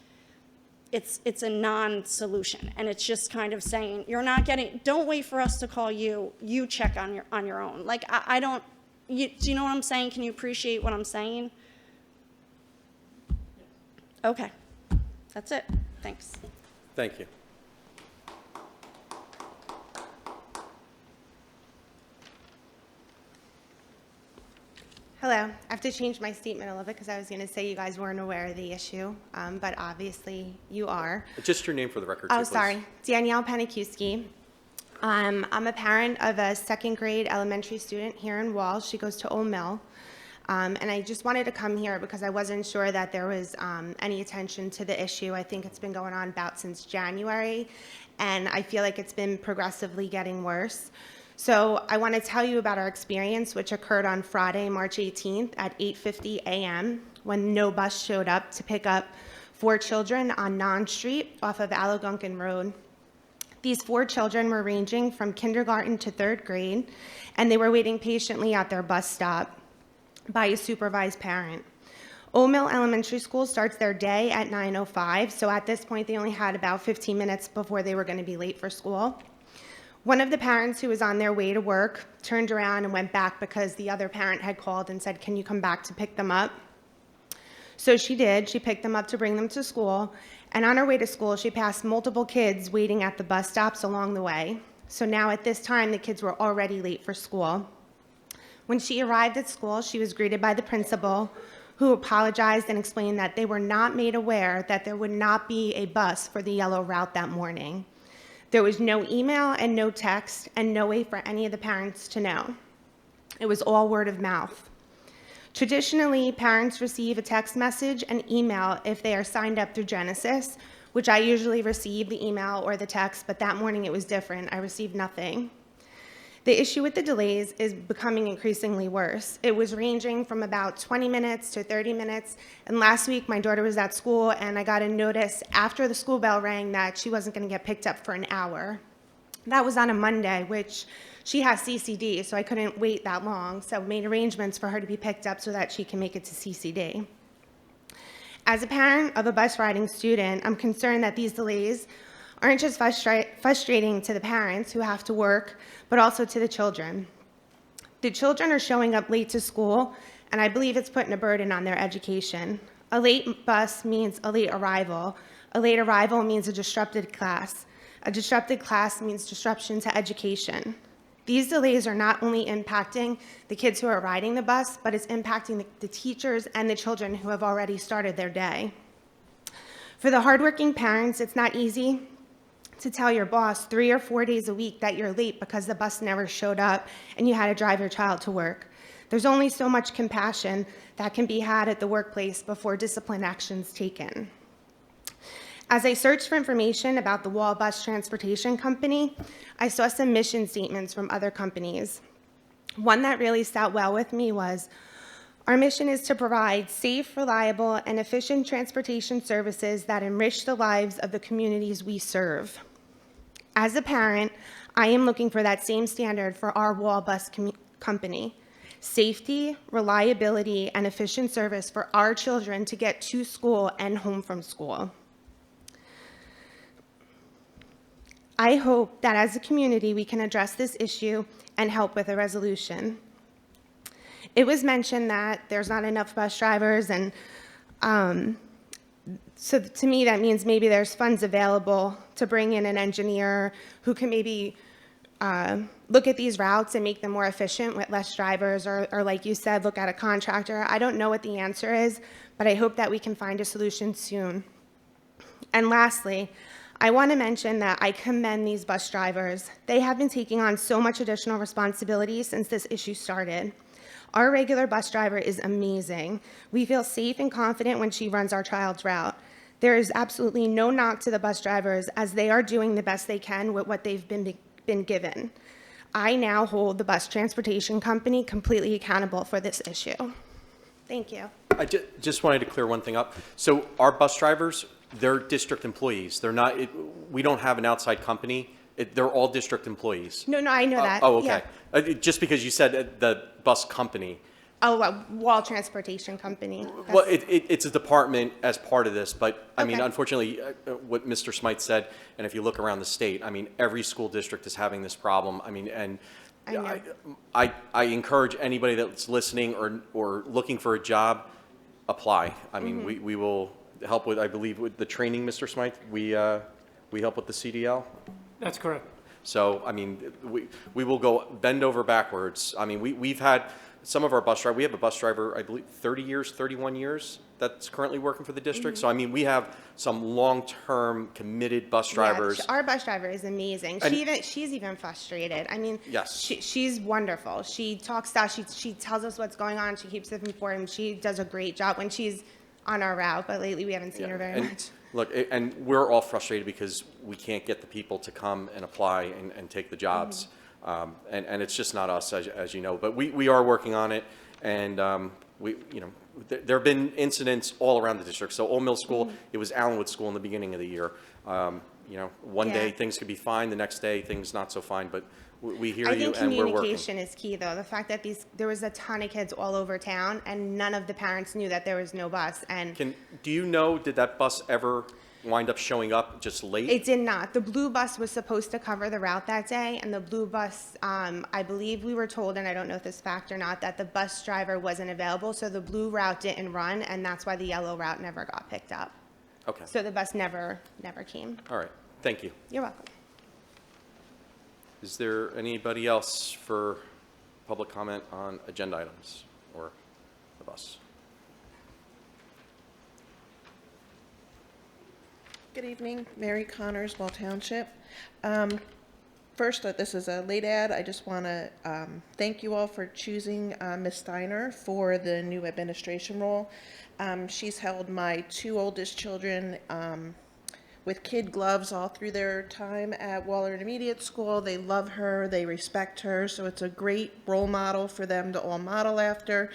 it's a non-solution, and it's just kind of saying, don't wait for us to call you, you check on your own. Like, do you know what I'm saying? Can you appreciate what I'm saying? Okay, that's it. Thanks. Thank you. Hello. I have to change my statement a little bit, because I was going to say you guys weren't aware of the issue, but obviously you are. Just your name for the record, Oh, please. sorry. Danielle Panikiewski. I'm a parent of a 2nd grade elementary student here in Wall. She goes to Old Mill. And I just wanted to come here because I wasn't sure that there was any attention to the issue. I think it's been going on about since January, and I feel like it's been progressively getting worse. So I want to tell you about our experience, which occurred on Friday, March 18th at 8:50 a.m. when no bus showed up to pick up 4 children on Non Street off of Allegunkin Road. These 4 children were ranging from kindergarten to 3rd grade, and they were waiting patiently at their bus stop by a supervised parent. Old Mill Elementary School starts their day at 9:05, so at this point they only had about 15 minutes before they were going to be late for school. One of the parents who was on their way to work turned around and went back because the other parent had called and said, can you come back to pick them up? So she did. She picked them up to bring them to school, and on her way to school she passed multiple kids waiting at the bus stops along the way. So now at this time the kids were already late for school. When she arrived at school, she was greeted by the principal, who apologized and explained that they were not made aware that there would not be a bus for the yellow route that morning. There was no email and no text, and no way for any of the parents to know. It was all word of mouth. Traditionally, parents receive a text message and email if they are signed up through Genesis, which I usually receive the email or the text, but that morning it was different. I received nothing. The issue with the delays is becoming increasingly worse. It was ranging from about 20 minutes to 30 minutes, and last week my daughter was at school and I got a notice after the school bell rang that she wasn't going to get picked up for an hour. That was on a Monday, which she has CCD, so I couldn't wait that long, so I made arrangements for her to be picked up so that she can make it to CCD. As a parent of a bus riding student, I'm concerned that these delays aren't just frustrating to the parents who have to work, but also to the children. The children are showing up late to school, and I believe it's putting a burden on their education. A late bus means a late arrival. A late arrival means a disrupted class. A disrupted class means disruption to education. These delays are not only impacting the kids who are riding the bus, but it's impacting the teachers and the children who have already started their day. For the hardworking parents, it's not easy to tell your boss 3 or 4 days a week that you're late because the bus never showed up and you had to drive your child to work. There's only so much compassion that can be had at the workplace before discipline action's taken. As I searched for information about the Wall Bus Transportation Company, I saw some mission statements from other companies. One that really sat well with me was, our mission is to provide safe, reliable, and efficient transportation services that enrich the lives of the communities we serve. As a parent, I am looking for that same standard for our Wall Bus Company. Safety, reliability, and efficient service for our children to get to school and home from school. I hope that as a community, we can address this issue and help with a resolution. It was mentioned that there's not enough bus drivers, and so to me, that means maybe there's funds available to bring in an engineer who can maybe look at these routes and make them more efficient with less drivers, or like you said, look at a contractor. I don't know what the answer is, but I hope that we can find a solution soon. And lastly, I want to mention that I commend these bus drivers. They have been taking on so much additional responsibility since this issue started. Our regular bus driver is amazing. We feel safe and confident when she runs our child's route. There is absolutely no knock to the bus drivers, as they are doing the best they can with what they've been given. I now hold the bus transportation company completely accountable for this issue. Thank you. I just wanted to clear one thing up. So our bus drivers, they're district employees. They're not, we don't have an outside company. They're all district employees. No, I know that. Oh, okay. Yeah. Just because you said the bus company. Oh, Wall Transportation Company. Well, it's a department as part of this, but I mean, Okay. unfortunately, what Mr. Smythe said, and if you look around the state, I mean, every school district is having this problem. I mean, and I know. I encourage anybody that's listening or looking for a job, apply. I mean, we will help with, I believe, with the training, Mr. Smythe. We help with the CDL. That's correct. So, I mean, we will go bend over backwards. I mean, we've had some of our bus drivers, we have a bus driver, I believe, 30 years, 31 years that's currently working for the district. So, I mean, we have some long-term committed bus drivers. Yeah, our bus driver is amazing. And- She's even frustrated. I mean, Yes. she's wonderful. She talks to us. She tells us what's going on. She keeps us informed. She does a great job when she's on our route, but lately we haven't seen her very And much. look, and we're all frustrated because we can't get the people to come and apply and take the jobs. And it's just not us, as you know, but we are working on it. And there have been incidents all around the district. So Old Mill School, it was Allenwood School in the beginning of the year. One day Yeah. things could be fine, the next day things not so fine, but we hear I you think and we're working. communication is key, though. The fact that there was a ton of kids all over town, and none of the parents knew that there was no bus. And Do you know, did that bus ever wind up showing up just late? it did not. The blue bus was supposed to cover the route that day, and the blue bus, I believe we were told, and I don't know if this is fact or not, that the bus driver wasn't available, so the blue route didn't run, and that's why the yellow route never got picked up. Okay, So the bus never came. all right, thank you. You're welcome. Is there anybody else for public comment on agenda items or the bus? Good evening, Mary Connors, Wall Township. First, this is a late ad. I just want to thank you all for choosing Ms. Steiner for the new administration role. She's held my 2 oldest children with kid gloves all through their time at Waller Intermediate School. They love her, they respect her, so it's a great role model for them to all model after.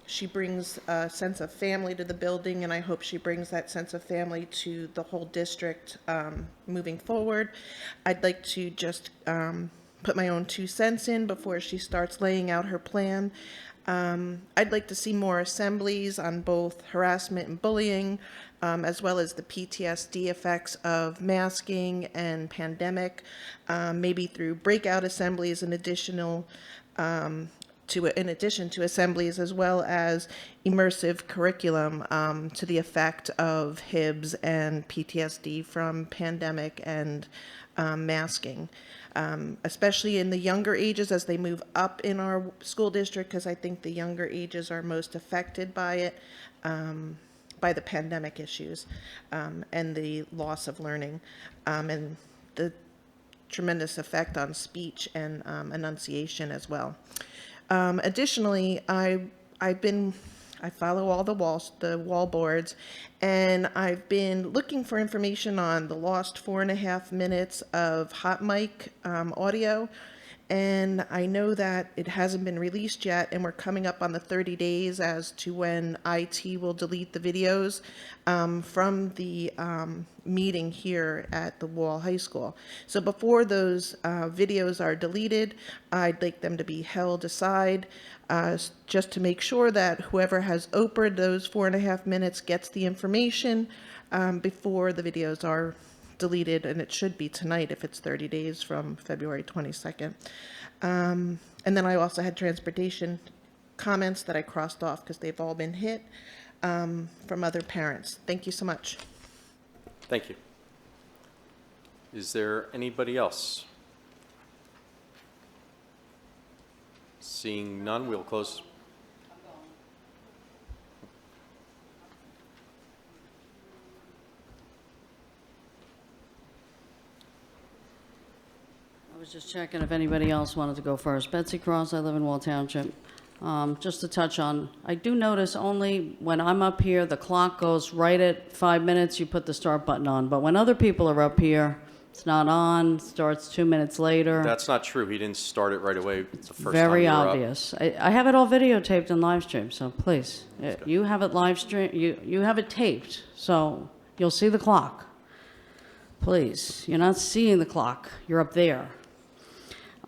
She brings a sense of family to the building, and I hope she brings that sense of family to the whole district moving forward. I'd like to just put my own 2 cents in before she starts laying out her plan. I'd like to see more assemblies on both harassment and bullying, as well as the PTSD effects of masking and pandemic, maybe through breakout assemblies in addition to assemblies, as well as immersive curriculum to the effect of HIBs and PTSD from pandemic and masking. Especially in the younger ages as they move up in our school district, because I think the younger ages are most affected by it, by the pandemic issues and the loss of learning and the tremendous effect on speech and enunciation as well. Additionally, I follow all the wall boards, and I've been looking for information on the lost 4.5 minutes of hot mic audio. And I know that it hasn't been released yet, and we're coming up on the 30 days as to when IT will delete the videos from the meeting here at the Wall High School. So before those videos are deleted, I'd like them to be held aside just to make sure that whoever has opened those 4.5 minutes gets the information before the videos are deleted, and it should be tonight if it's 30 days from February 22nd. And then I also had transportation comments that I crossed off because they've all been hit from other parents. Thank you so much. Thank you. Is there anybody else? Seeing none, we'll close. I was just checking if anybody else wanted to go first. Betsy Cross, I live in Wall Township. Just to touch on, I do notice only when I'm up here, the clock goes right at 5 minutes, you put the start button on. But when other people are up here, it's not on, starts 2 minutes later. That's not true. He didn't start it right away the first time Very you were up. obvious. I have it all videotaped and live streamed, so please, you have it live stream, you have it taped, so you'll see the clock. Please, you're not seeing the clock, you're up there.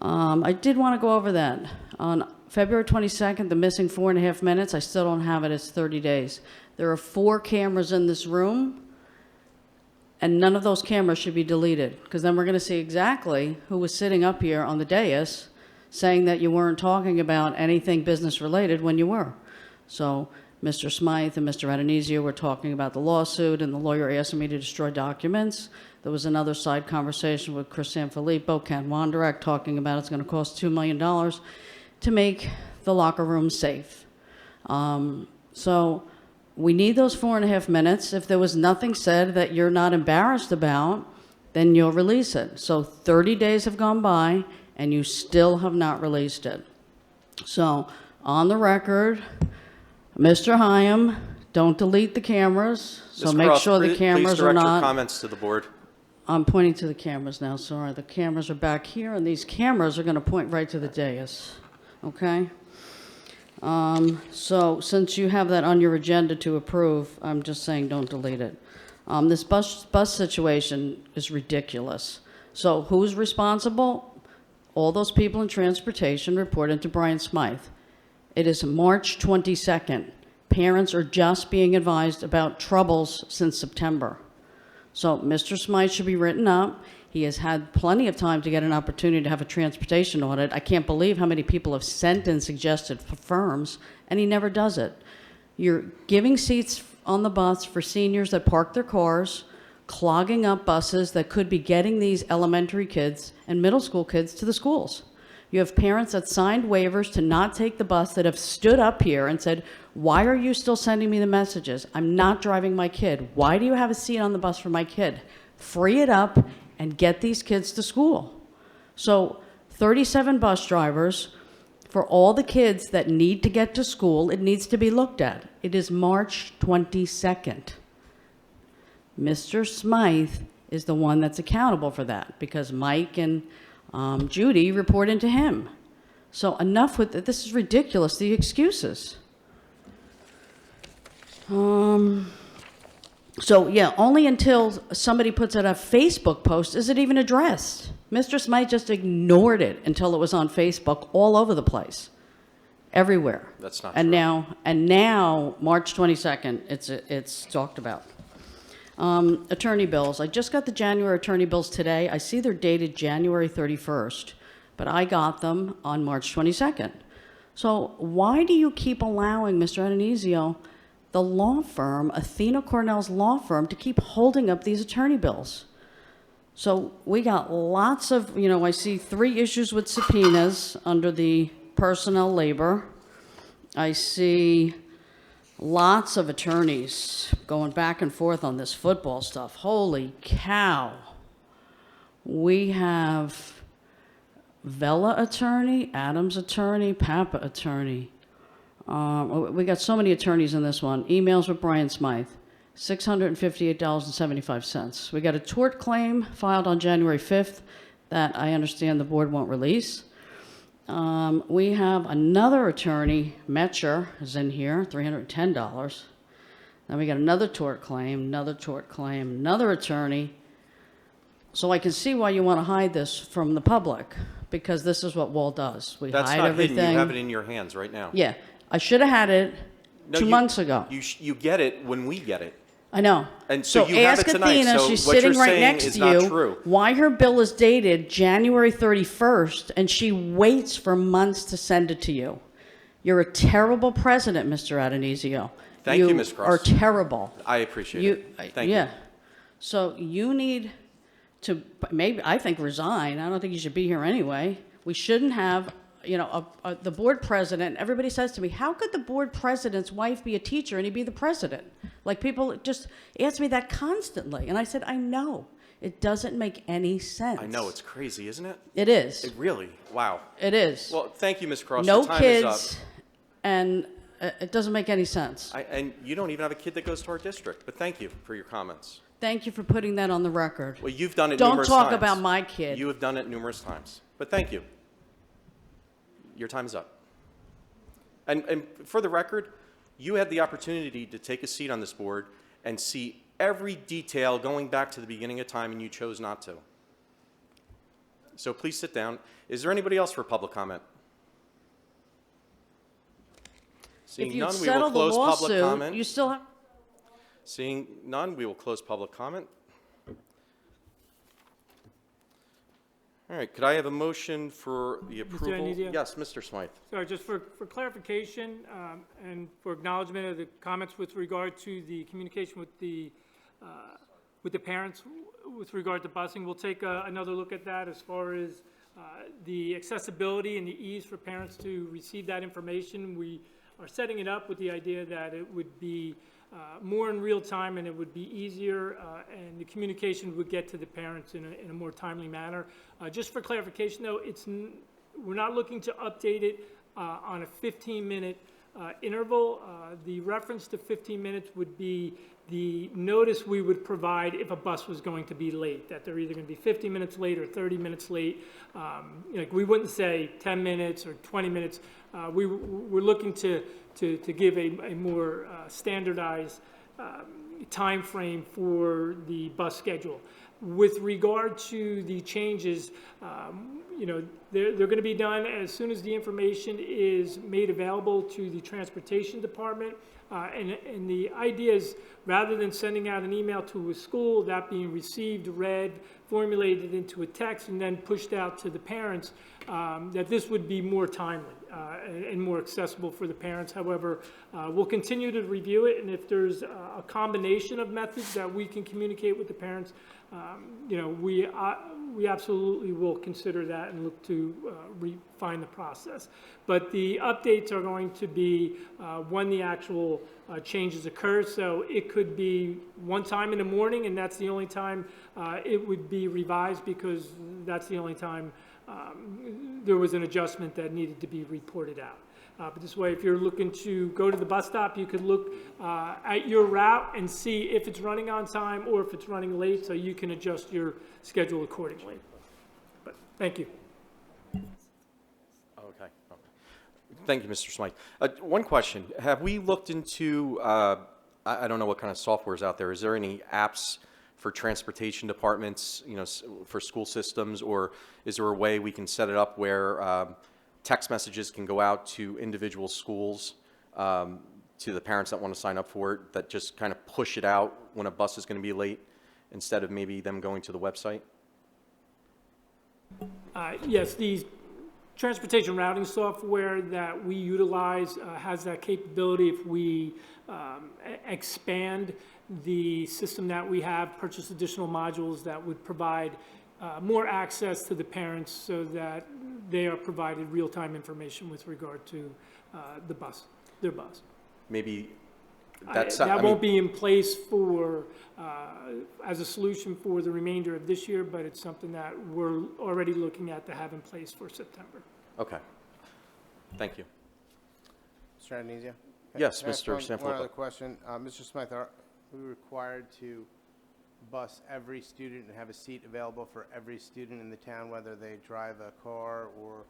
I did want to go over that. On February 22nd, the missing 4.5 minutes, I still don't have it, it's 30 days. There are 4 cameras in this room, and none of those cameras should be deleted, because then we're going to see exactly who was sitting up here on the dais saying that you weren't talking about anything business related when you were. So Mr. Smythe and Mr. Adonisio were talking about the lawsuit, and the lawyer asked me to destroy documents. There was another side conversation with Chris Sanfilippo, Ken Wondrak, talking about it's going to cost $2 million to make the locker room safe. So we need those 4.5 minutes. If there was nothing said that you're not embarrassed about, then you'll release it. So 30 days have gone by, and you still have not released it. So on the record, Mr. Hyam, don't delete the cameras. So Ms. make Cross, sure the please cameras are direct your not. comments to the board. I'm pointing to the cameras now, sorry. The cameras are back here, and these cameras are going to point right to the dais, okay? So since you have that on your agenda to approve, I'm just saying don't delete it. This bus situation is ridiculous. So who's responsible? All those people in transportation reported to Brian Smythe. It is March 22nd. Parents are just being advised about troubles since September. So Mr. Smythe should be written up. He has had plenty of time to get an opportunity to have a transportation audit. I can't believe how many people have sent and suggested firms, and he never does it. You're giving seats on the bus for seniors that park their cars, clogging up buses that could be getting these elementary kids and middle school kids to the schools. You have parents that signed waivers to not take the bus that have stood up here and said, why are you still sending me the messages? I'm not driving my kid. Why do you have a seat on the bus for my kid? Free it up and get these kids to school. So 37 bus drivers, for all the kids that need to get to school, it needs to be looked at. It is March 22nd. Mr. Smythe is the one that's accountable for that because Mike and Judy report into him. So enough with it. This is ridiculous, the excuses. So yeah, only until somebody puts out a Facebook post is it even addressed. Mr. Smythe just ignored it until it was on Facebook all over the place, everywhere. That's not and true. Now, March 22nd, it's talked about. Attorney bills. I just got the January attorney bills today. I see they're dated January 31st, but I got them on March 22nd. So why do you keep allowing Mr. Adonisio, the law firm, Athena Cornell's law firm, to keep holding up these attorney bills? So we got lots of, I see 3 issues with subpoenas under the personnel labor. I see Lots of attorneys going back and forth on this football stuff. Holy cow. We have Vela attorney, Adams attorney, Papa attorney. We got so many attorneys in this one. Emails with Brian Smythe, $658.75. We got a tort claim filed on January 5th that I understand the board won't release. We have another attorney, Metcher, is in here, $310. Then we got another tort claim, another attorney. So I can see why you want to hide this from the public, because this is what Wall does. We That's hide not everything. hidden. You have it in your hands right now. Yeah, I should have had it No, 2 months ago. You get it when we get it. I know. And so you have ask it tonight, Athena, so she's what sitting you're right saying next is to not you, true. why her bill is dated January 31st and she waits for months to send it to you. You're a terrible president, Mr. Adonisio. Thank you, Ms. Cross. are terrible. I appreciate it. Thank you. Yeah. So you need to maybe, I think, resign. I don't think you should be here anyway. We shouldn't have, the board president. Everybody says to me, how could the board president's wife be a teacher and he be the president? Like, people just ask me that constantly. And I said, I know. It doesn't make any sense. I know, it's crazy, isn't it? It is. It really, wow. It is. Well, thank you, Ms. Cross. No Your time is up. kids, and it doesn't make any sense. And you don't even have a kid that goes to our district, but thank you for your comments. Thank you for putting that on the record. Well, you've done it Don't numerous talk times. about my kid. You have done it numerous times, but thank you. Your time is up. And for the record, you had the opportunity to take a seat on this board and see every detail going back to the beginning of time, and you chose not to. So please sit down. Is there anybody else for public comment? Seeing If you none, we will settle the close public lawsuit, comment. you still have. Seeing none, we will close public comment. All right, could I have a motion for the approval? Anizio? Yes, Mr. Smythe. Sorry, just for clarification and for acknowledgement of the comments with regard to the communication with the parents with regard to busing, we'll take another look at that as far as the accessibility and the ease for parents to receive that information. We are setting it up with the idea that it would be more in real time and it would be easier and the communication would get to the parents in a more timely manner. Just for clarification though, we're not looking to update it on a 15-minute interval. The reference to 15 minutes would be the notice we would provide if a bus was going to be late, that they're either going to be 50 minutes late or 30 minutes late. Like we wouldn't say 10 minutes or 20 minutes. We're looking to give a more standardized time frame for the bus schedule. With regard to the changes, they're going to be done as soon as the information is made available to the transportation department. And the idea is, rather than sending out an email to a school, that being received, read, formulated into a text, and then pushed out to the parents, that this would be more timely and more accessible for the parents. However, we'll continue to review it, and if there's a combination of methods that we can communicate with the parents, we absolutely will consider that and look to refine the process. But the updates are going to be when the actual changes occur. So it could be one time in the morning, and that's the only time it would be revised, because that's the only time there was an adjustment that needed to be reported out. But this way, if you're looking to go to the bus stop, you could look at your route and see if it's running on time or if it's running late, so you can adjust your schedule accordingly. But thank you. Okay. Thank you, Mr. Smythe. One question. Have we looked into, I don't know what kind of software is out there. Is there any apps for transportation departments, for school systems, or is there a way we can set it up where text messages can go out to individual schools, to the parents that want to sign up for it, that just kind of push it out when a bus is going to be late, instead of maybe them going to the website? Yes, the transportation routing software that we utilize has that capability. If we expand the system that we have, purchase additional modules that would provide more access to the parents so that they are provided real-time information with regard to their bus. Maybe That won't be in place for, as a solution for the remainder of this year, but it's something that we're already looking at to have in place for September. Okay. Thank you. Mr. Adenizio? Yes, Can I ask Mr. One Sanfilippo. other question. Mr. Smythe, are we required to bus every student and have a seat available for every student in the town, whether they drive a car or?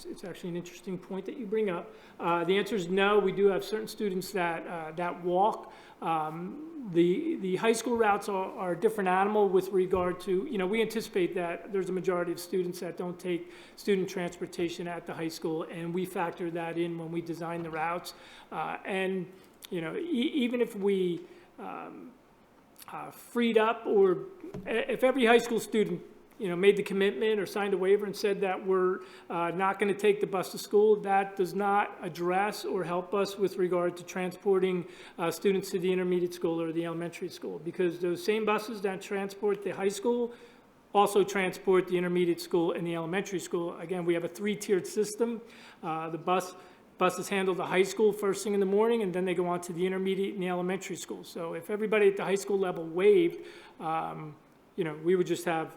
It's actually an interesting point that you bring up. The answer is no. We do have certain students that walk. The high school routes are a different animal with regard to, we anticipate that there's a majority of students that don't take student transportation at the high school, and we factor that in when we design the routes. Even if we freed up, or if every high school student made the commitment or signed a waiver and said that we're not going to take the bus to school, that does not address or help us with regard to transporting students to the intermediate school or the elementary school, because those same buses that transport the high school also transport the intermediate school and the elementary school. Again, we have a three-tiered system. The buses handle the high school first thing in the morning, and then they go on to the intermediate and the elementary school. So if everybody at the high school level waived, we would just have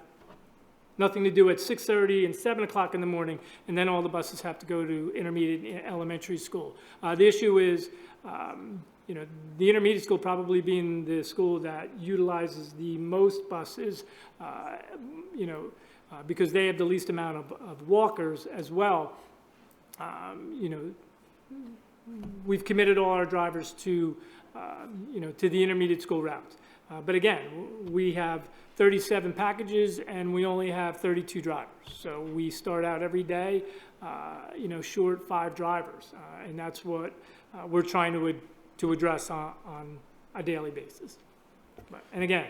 nothing to do at 6:30 and 7 o'clock in the morning, and then all the buses have to go to intermediate and elementary school. The issue is, the intermediate school probably being the school that utilizes the most buses, because they have the least amount of walkers as well. We've committed all our drivers to the intermediate school routes. But again, we have 37 packages and we only have 32 drivers. So we start out every day, short 5 drivers. And that's what we're trying to address on a daily basis. And again,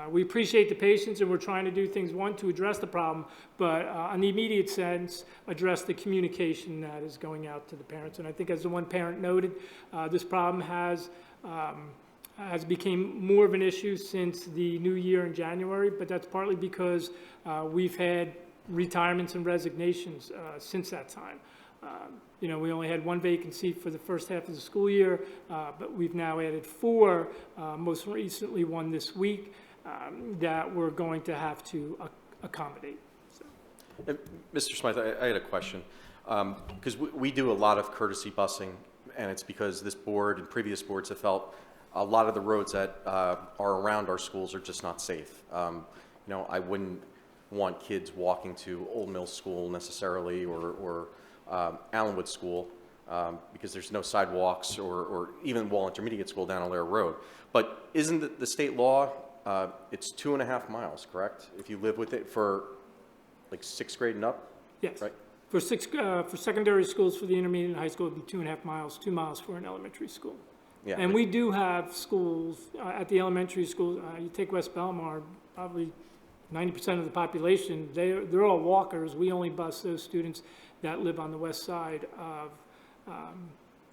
we appreciate the patience, and we're trying to do things, one, to address the problem, but on the immediate sense, address the communication that is going out to the parents. And I think, as the one parent noted, this problem has become more of an issue since the new year in January, but that's partly because we've had retirements and resignations since that time. We only had 1 vacancy for the first half of the school year, but we've now added 4, most recently 1 this week, that we're going to have to accommodate. So. Mr. Smythe, I had a question. Because we do a lot of courtesy busing, and it's because this board and previous boards have felt a lot of the roads that are around our schools are just not safe. I wouldn't want kids walking to Old Mill School necessarily, or Allenwood School, because there's no sidewalks, or even Wall Intermediate School down Alair Road. But isn't the state law, it's 2.5 miles, correct? If you live with it for like 6th grade and up? Yes. Right? For secondary schools, for the intermediate and high school, it would be 2.5 miles, 2 miles for an elementary school. Yeah, and we do have schools at the elementary school. You take West Belmar, probably 90% of the population, they're all walkers. We only bus those students that live on the west side of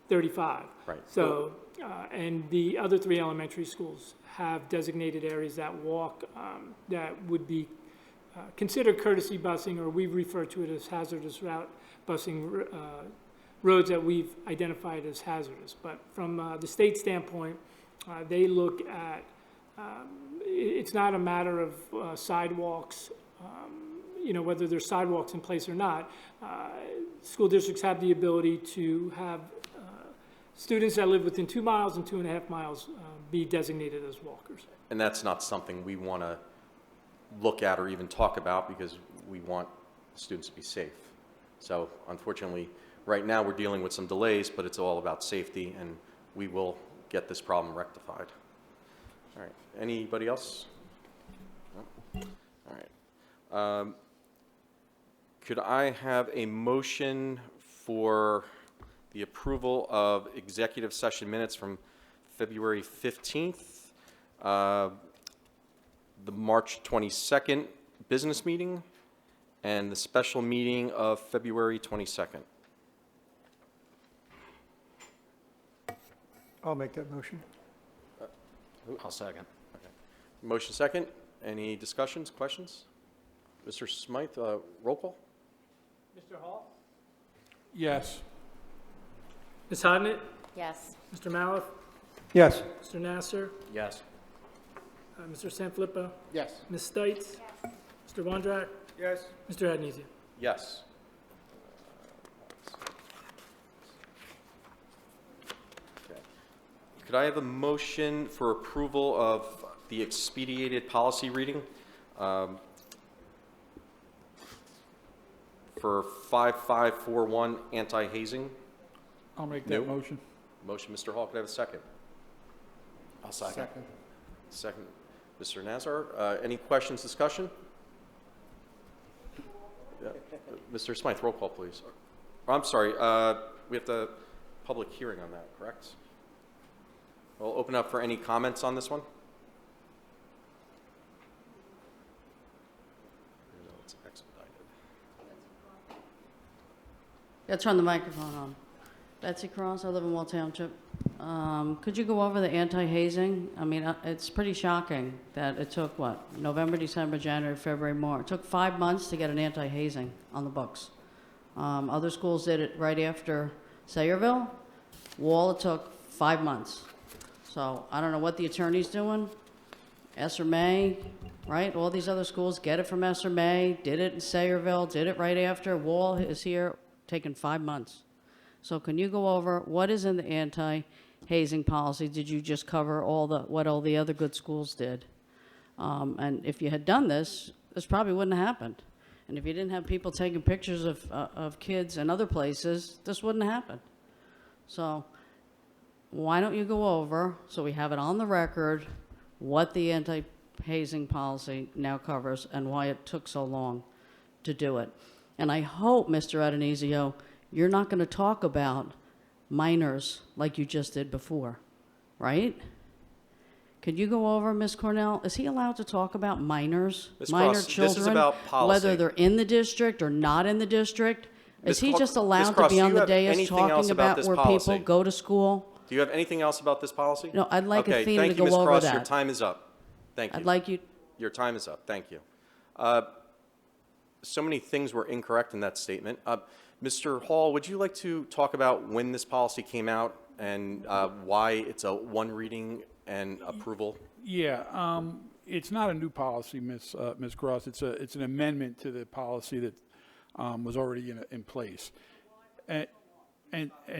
35. Right. So, and the other 3 elementary schools have designated areas that walk, that would be considered courtesy busing, or we refer to it as hazardous route busing, roads that we've identified as hazardous. But from the state standpoint, they look at, it's not a matter of sidewalks, whether there's sidewalks in place or not. School districts have the ability to have students that live within 2 miles and 2.5 miles be designated as walkers. And that's not something we want to look at or even talk about, because we want students to be safe. So unfortunately, right now we're dealing with some delays, but it's all about safety, and we will get this problem rectified. All right. Anybody else? No? All right. Could I have a motion for the approval of executive session minutes from February 15th, the March 22nd business meeting, and the special meeting of February 22nd? I'll make that motion. I'll second. Okay. Motion second. Any discussions, questions? Mr. Smythe, roll call? Mr. Hall? Yes. Ms. Hodnett? Yes. Mr. Malouf? Yes. Mr. Nasser? Yes. Mr. Sanfilippo? Yes. Ms. Stites? Mr. Wondrak? Yes. Mr. Adenizio? Yes. Okay. Could I have a motion for approval of the expedited policy reading for 5541 anti-hazing? I'll make No. that motion. Motion, Mr. Hall. Could I have a second? I'll second. Second, Mr. Nazar. Any questions, discussion? Yeah. Mr. Smythe, roll call, please. Oh, I'm sorry, we have the public hearing on that, correct? We'll open up for any comments on this one. No, it's expedited. Yeah, turn the microphone on. Betsy Cross, I live in Wall Township. Could you go over the anti-hazing? I mean, it's pretty shocking that it took, what, November, December, January, February, March. It took 5 months to get an anti-hazing on the books. Other schools did it right after Sayreville. Wall, it took 5 months. So I don't know what the attorney's doing. Esser May, right? All these other schools get it from Esser May, did it in Sayreville, did it right after. Wall is here, taking 5 months. So can you go over what is in the anti-hazing policy? Did you just cover what all the other good schools did? And if you had done this, this probably wouldn't have happened. And if you didn't have people taking pictures of kids in other places, this wouldn't happen. So why don't you go over, so we have it on the record, what the anti-hazing policy now covers and why it took so long to do it. And I hope, Mr. Adenizio, you're not going to talk about minors like you just did before, right? Could you go over, Ms. Cornell? Is he allowed to talk about minors, Ms. minor Cross, children, this is about policy. whether they're in the district or not in the district? Ms. Is he Cl- just Ms. allowed Cross, to be do on you the have dais anything else talking about about this where policy? people go to school? Do you have anything else about this policy? No, I'd like okay, Athena thank to you, go Ms. over Cross. that. Your time is up. Thank you. I'd like you. Your time is up. Thank you. So many things were incorrect in that statement. Mr. Hall, would you like to talk about when this policy came out and why it's a one reading and approval? Yeah, it's not a new policy, Ms. Cross. It's an amendment to the policy that was already in place. And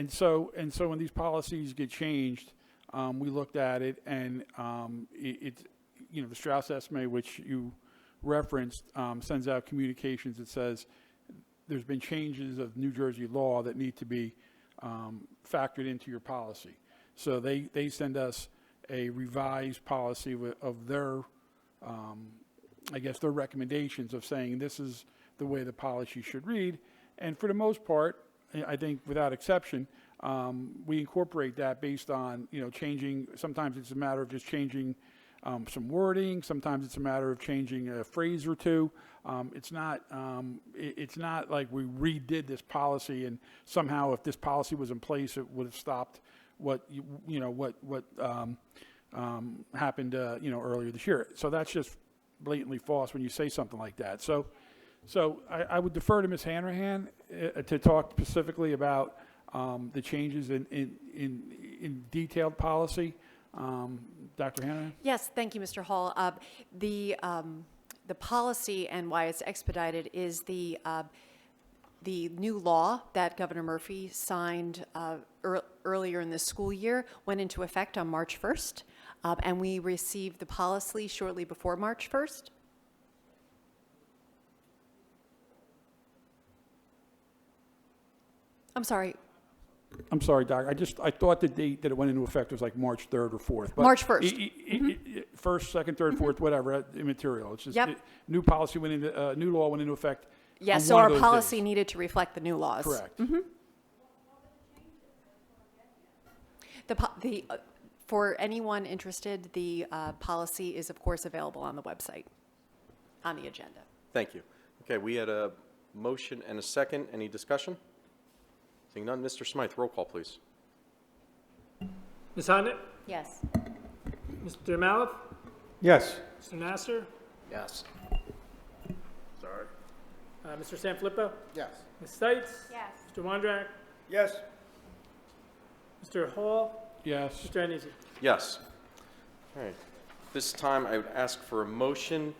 so when these policies get changed, we looked at it, and the Strauss estimate, which you referenced, sends out communications that says there's been changes of New Jersey law that need to be factored into your policy. So they send us a revised policy of their, I guess, their recommendations of saying this is the way the policy should read. And for the most part, I think without exception, we incorporate that based on, changing. Sometimes it's a matter of just changing some wording. Sometimes it's a matter of changing a phrase or two. It's not like we redid this policy and somehow if this policy was in place, it would have stopped what happened earlier this year. So that's just blatantly false when you say something like that. So I would defer to Ms. Hanrahan to talk specifically about the changes in detailed policy. Dr. Hanrahan? Yes, thank you, Mr. Hall. The policy and why it's expedited is the new law that Governor Murphy signed earlier in the school year went into effect on March 1st, and we received the policy shortly before March 1st. I'm sorry. I'm sorry, Doc. I thought the date that it went into effect was like March 3rd or 4th. But March 1st. First, second, third, fourth, whatever, immaterial. It's just Yep. New policy went into new law went into effect. Yes, on so one our of those policy days. needed to reflect the new laws. Correct. For anyone interested, the policy is, of course, available on the website, on the agenda. Thank you. Okay, we had a motion and a second. Any discussion? Seeing none, Mr. Smythe, roll call, please. Ms. Hodnett? Yes. Mr. Malouf? Yes. Mr. Nasser? Yes. Sorry. Mr. Sanfilippo? Yes. Ms. Stites? Yes. Mr. Wondrak? Yes. Mr. Hall? Yes. Mr. Annesi? Yes. All right. This time, I would ask for a motion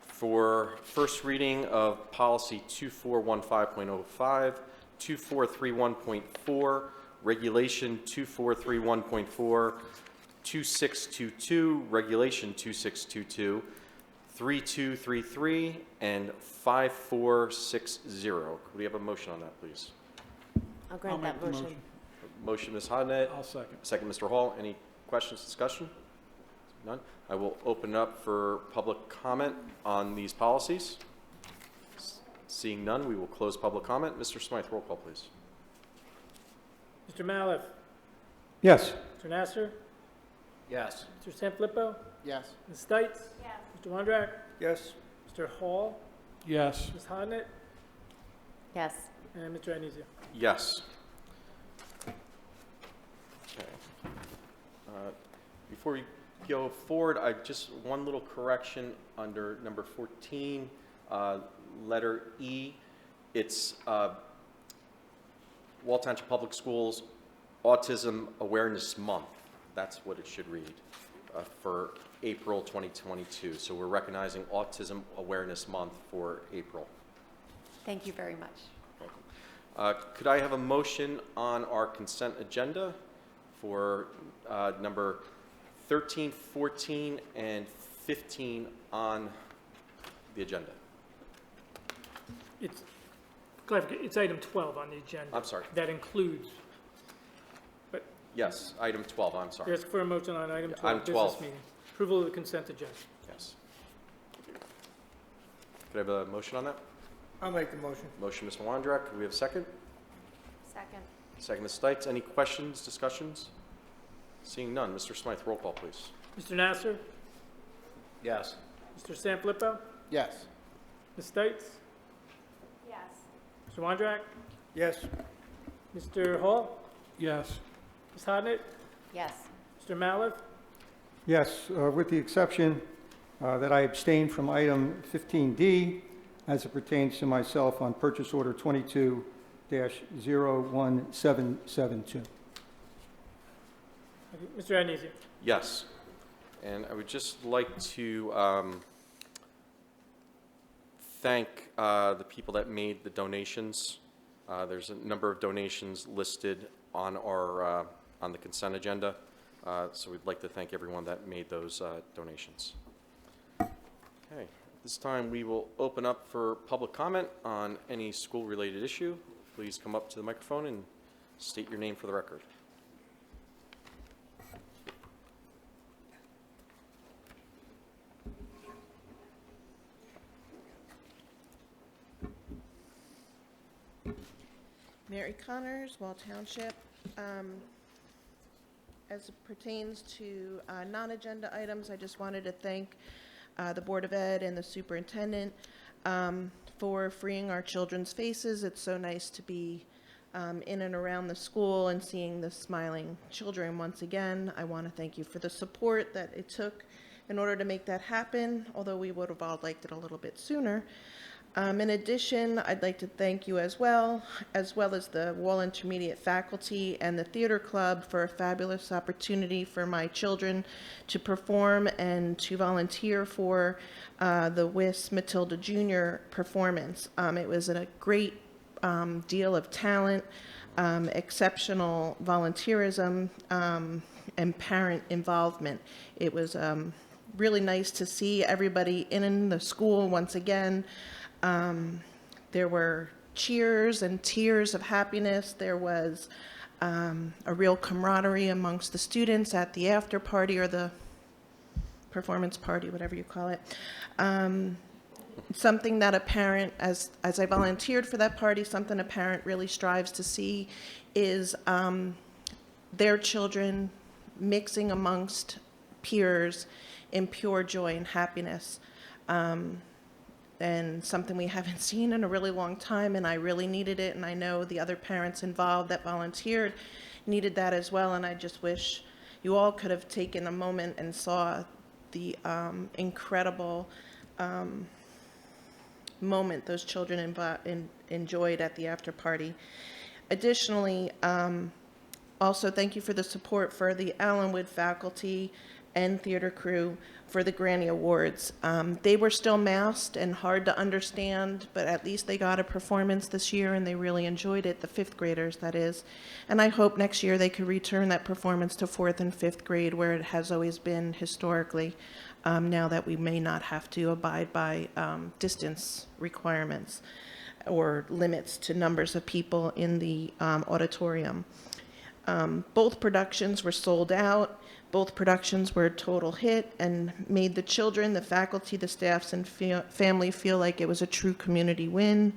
for first reading of policy 2415.05, 2431.4, regulation 2431.4, 2622, regulation 2622, 3233, and 5460. Could we have a motion on that, please? I'll I'll grant make that the motion. Motion, Ms. Hodnett. I'll second. Second, Mr. Hall. Any questions, discussion? None? I will open up for public comment on these policies. Seeing none, we will close public comment. Mr. Smythe, roll call, please. Mr. Maliff? Yes. Mr. Nasser? Yes. Mr. Sanfilippo? Yes. Ms. Stites? Yes. Mr. Wondrak? Yes. Mr. Hall? Yes. Ms. Hodnett? Yes. And Mr. Annesi? Yes. Okay. Before we go forward, one little correction under number 14, letter E. It's Wall Township Public Schools Autism Awareness Month. That's what it should read for April 2022. So we're recognizing Autism Awareness Month for April. Thank you very much. Could I have a motion on our consent agenda for number 13, 14, and 15 on the agenda? It's item 12 on the agenda. I'm sorry. That includes, Yes, item 12, I'm sorry. ask for a motion on item 12, Item 12. business meeting. Approval of the consent agenda. Yes. Could I have a motion on that? I'll make the motion. Motion, Ms. Wondrak. Could we have a second? Second. Second, Ms. Stites. Any questions, discussions? Seeing none. Mr. Smythe, roll call, please. Mr. Nasser? Yes. Mr. Sanfilippo? Yes. Ms. Stites? Yes. Mr. Wondrak? Yes. Mr. Hall? Yes. Ms. Hodnett? Yes. Mr. Maliff? Yes, with the exception that I abstain from item 15D as it pertains to myself on purchase order 22-01772. Mr. Annesi? Yes. And I would just like to thank the people that made the donations. There's a number of donations listed on our on the consent agenda. So we'd like to thank everyone that made those donations. Okay, at this time we will open up for public comment on any school-related issue. Please come up to the microphone and state your name for the record. Mary Connors, Wall Township. As it pertains to non-agenda items, I just wanted to thank the Board of Ed and the superintendent for freeing our children's faces. It's so nice to be in and around the school and seeing the smiling children once again. I want to thank you for the support that it took in order to make that happen, although we would have all liked it a little bit sooner. In addition, I'd like to thank you as well as the Wall Intermediate faculty and the Theater Club for a fabulous opportunity for my children to perform and to volunteer for the WIS Matilda Jr. performance. It was a great deal of talent, exceptional volunteerism, and parent involvement. It was really nice to see everybody in the school once again. There were cheers and tears of happiness. There was a real camaraderie amongst the students at the after party or the performance party, whatever you call it. Something that a parent, as I volunteered for that party, something a parent really strives to see is their children mixing amongst peers in pure joy and happiness. And something we haven't seen in a really long time, and I really needed it, and I know the other parents involved that volunteered needed that as well, and I just wish you all could have taken a moment and saw the incredible moment those children enjoyed at the after party. Additionally, also thank you for the support for the Allenwood faculty and theater crew for the Granny Awards. They were still masked and hard to understand, but at least they got a performance this year and they really enjoyed it, the fifth graders, that is. And I hope next year they could return that performance to fourth and fifth grade where it has always been historically, now that we may not have to abide by distance requirements or limits to numbers of people in the auditorium. Both productions were sold out. Both productions were a total hit and made the children, the faculty, the staffs, and family feel like it was a true community win.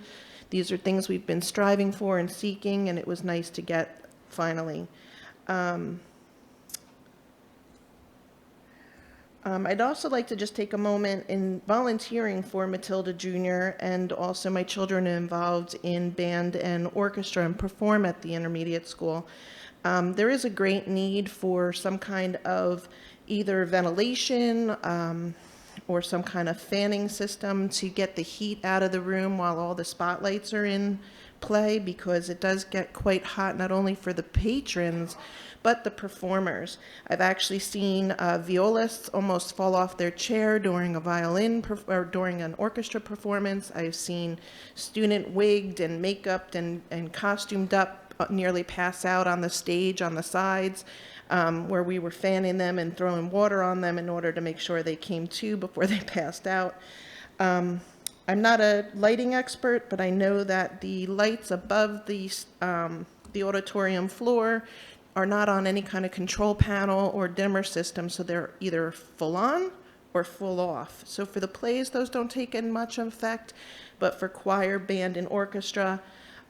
These are things we've been striving for and seeking, and it was nice to get finally. I'd also like to just take a moment in volunteering for Matilda Jr. and also my children are involved in band and orchestra and perform at the intermediate school. There is a great need for some kind of either ventilation or some kind of fanning system to get the heat out of the room while all the spotlights are in play, because it does get quite hot, not only for the patrons, but the performers. I've actually seen violists almost fall off their chair during a or during an orchestra performance. I've seen student wigged and makeup and costumed up nearly pass out on the stage on the sides, where we were fanning them and throwing water on them in order to make sure they came to before they passed out. I'm not a lighting expert, but I know that the lights above the auditorium floor are not on any kind of control panel or dimmer system, so they're either full on or full off. So for the plays, those don't take in much effect, but for choir, band, and orchestra,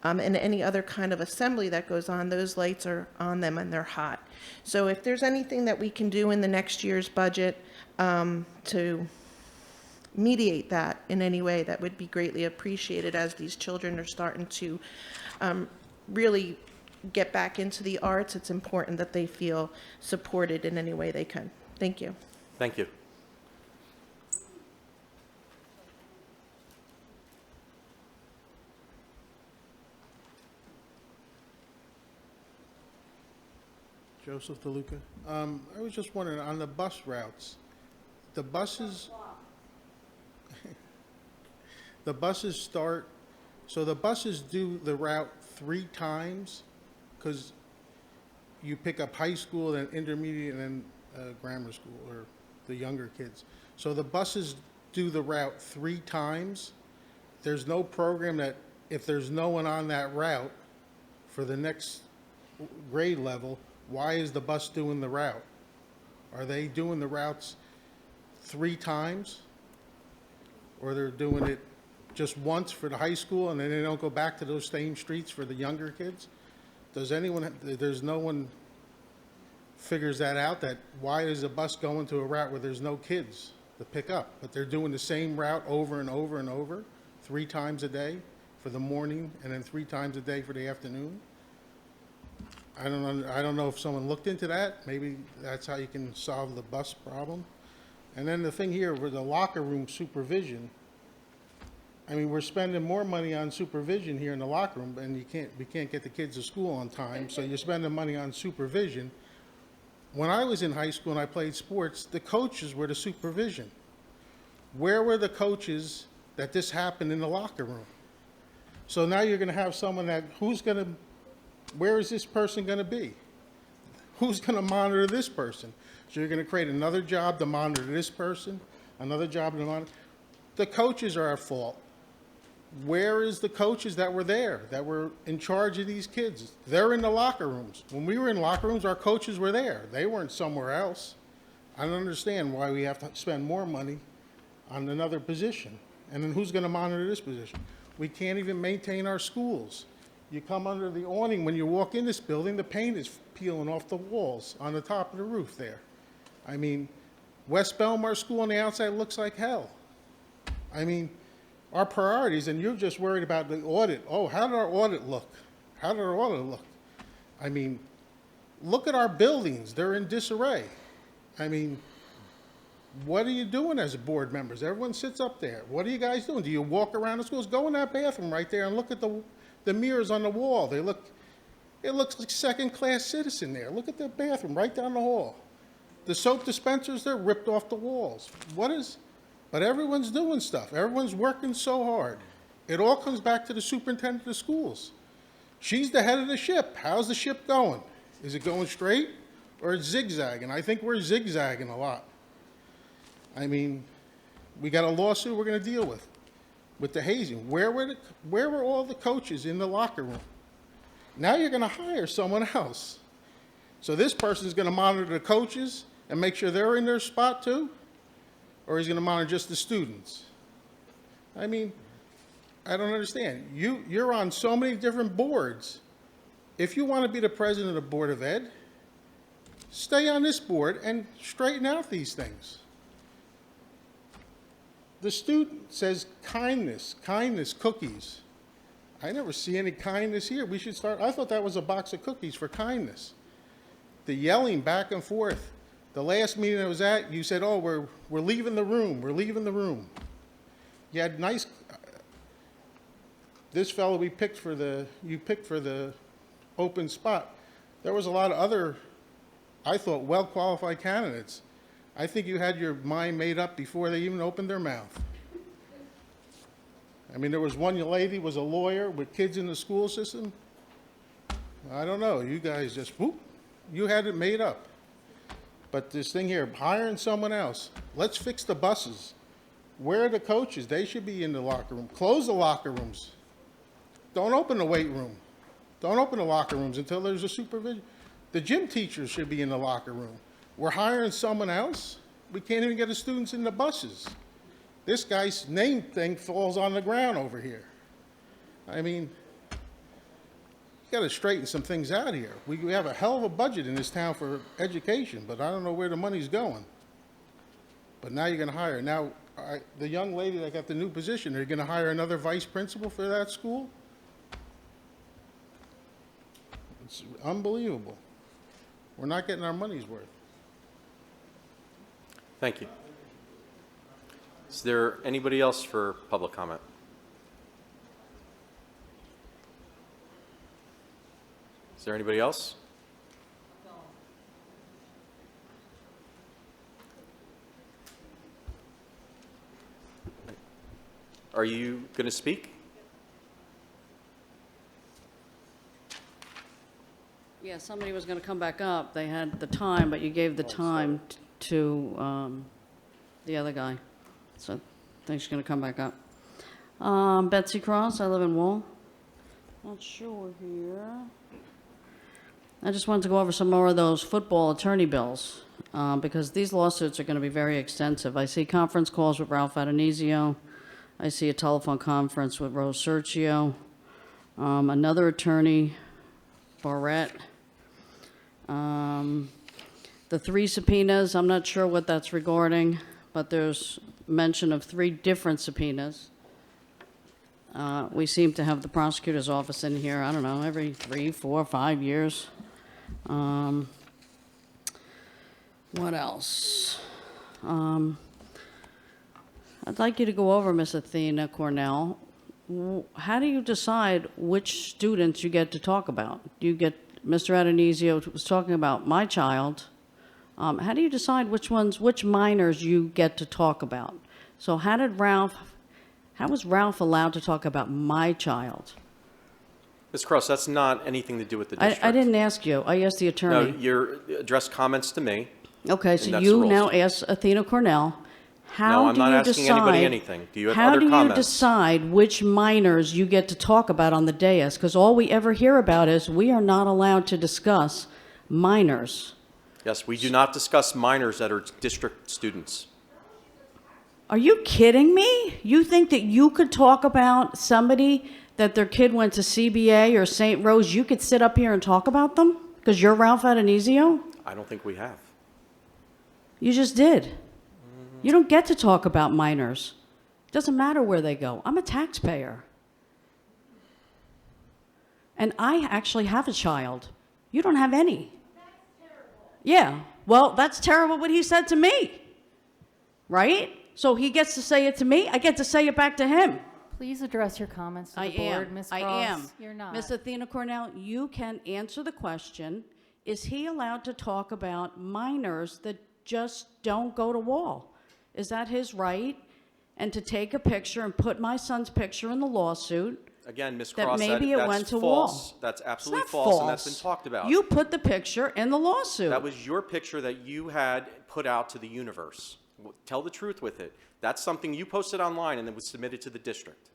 and any other kind of assembly that goes on, those lights are on them and they're hot. So if there's anything that we can do in the next year's budget to mediate that in any way, that would be greatly appreciated, as these children are starting to really get back into the arts. It's important that they feel supported in any way they can. Thank you. Thank you. Joseph DeLuca. I was just wondering, on the bus routes, the buses start, so the buses do the route 3 times, because you pick up high school, then intermediate, and then grammar school, or the younger kids. So the buses do the route 3 times. There's no program that, if there's no one on that route for the next grade level, why is the bus doing the route? Are they doing the routes 3 times? Or they're doing it just once for the high school and then they don't go back to those same streets for the younger kids? Does anyone, there's no one figures that out, that why is a bus going to a route where there's no kids to pick up? But they're doing the same route over and over and over, 3 times a day for the morning and then 3 times a day for the afternoon? I don't know if someone looked into that. Maybe that's how you can solve the bus problem. And then the thing here with the locker room supervision, I mean, we're spending more money on supervision here in the locker room, and we can't get the kids to school on time, so you're spending money on supervision. When I was in high school and I played sports, the coaches were the supervision. Where were the coaches that this happened in the locker room? So now you're going to have someone that, where is this person going to be? Who's going to monitor this person? So you're going to create another job to monitor this person, another job to monitor. The coaches are at fault. Where is the coaches that were there, that were in charge of these kids? They're in the locker rooms. When we were in locker rooms, our coaches were there. They weren't somewhere else. I don't understand why we have to spend more money on another position. And then who's going to monitor this position? We can't even maintain our schools. You come under the awning, when you walk in this building, the paint is peeling off the walls on the top of the roof there. I mean, West Belmar School on the outside looks like hell. I mean, our priorities, and you're just worried about the audit. Oh, how did our audit look? How did our audit look? I mean, look at our buildings. They're in disarray. I mean, What are you doing as board members? Everyone sits up there. What are you guys doing? Do you walk around the schools? Go in that bathroom right there and look at the mirrors on the wall. It looks like second-class citizen there. Look at the bathroom right down the hall. The soap dispensers, they're ripped off the walls. But everyone's doing stuff. Everyone's working so hard. It all comes back to the superintendent of schools. She's the head of the ship. How's the ship going? Is it going straight or it's zigzagging? I think we're zigzagging a lot. I mean, we got a lawsuit we're going to deal with the hazing. Where were all the coaches in the locker room? Now you're going to hire someone else. So this person's going to monitor the coaches and make sure they're in their spot too? Or he's going to monitor just the students? I mean, I don't understand. You're on so many different boards. If you want to be the president of the Board of Ed, stay on this board and straighten out these things. The student says kindness, cookies. I never see any kindness here. We should start, I thought that was a box of cookies for kindness. The yelling back and forth. The last meeting I was at, you said, oh, we're leaving the room, we're leaving the room. You had nice, this fellow you picked for the open spot. There was a lot of other, I thought, well-qualified candidates. I think you had your mind made up before they even opened their mouth. I mean, there was one lady was a lawyer with kids in the school system. I don't know, you guys just, whoop, you had it made up. But this thing here, hiring someone else, let's fix the buses. Where are the coaches? They should be in the locker room. Close the locker rooms. Don't open the weight room. Don't open the locker rooms until there's a supervision. The gym teachers should be in the locker room. We're hiring someone else. We can't even get the students in the buses. This guy's name thing falls on the ground over here. I mean, you got to straighten some things out here. We have a hell of a budget in this town for education, but I don't know where the money's going. But now you're going to hire. Now, the young lady that got the new position, are you going to hire another vice principal for that school? It's unbelievable. We're not getting our money's worth. Thank you. Is there anybody else for public comment? Is there anybody else? Are you going to speak? Yeah, somebody was going to come back up. They had the time, but you gave the time to the other guy. So I think she's going to come back up. Betsy Cross, I live in Wall. Not sure here. I just wanted to go over some more of those football attorney bills because these lawsuits are going to be very extensive. I see conference calls with Ralph Adonisio. I see a telephone conference with Rose Sergio. Another attorney, Barrett. The 3 subpoenas, I'm not sure what that's regarding, but there's mention of 3 different subpoenas. We seem to have the prosecutor's office in here, I don't know, every 3, 4, 5 years. What else? I'd like you to go over, Miss Athena Cornell. How do you decide which students you get to talk about? Do you get, Mr. Adonisio was talking about my child. How do you decide which minors you get to talk about? So how was Ralph allowed to talk about my child? Ms. Cross, that's not anything to do with the district. I didn't ask you. I asked the attorney. No, you addressed comments to me. Okay, so you now ask Athena Cornell. No, I'm not asking anybody anything. Do you have other comments? How do you decide which minors you get to talk about on the dais? Because all we ever hear about is we are not allowed to discuss minors. Yes, we do not discuss minors that are district students. Are you kidding me? You think that you could talk about somebody that their kid went to CBA or St. Rose, you could sit up here and talk about them? Because you're Ralph Adonisio? I don't think we have. You just did. You don't get to talk about minors. It doesn't matter where they go. I'm a taxpayer. And I actually have a child. You don't have any. That's terrible. Yeah, well, that's terrible what he said to me. right? So he gets to say it to me, I get to say it back to him. Please address your comments to the board, Ms. Cross. I am. You're not. Ms. Athena Cornell, you can answer the question. Is he allowed to talk about minors that just don't go to Wall? Is that his right? And to take a picture and put my son's picture in the lawsuit? Again, Ms. That Cross, maybe it that's went to false. Wall. That's It's absolutely not false, and that's been talked about. You put the picture in the lawsuit. That was your picture that you had put out to the universe. Tell the truth with it. That's something you posted online and then was submitted to the district.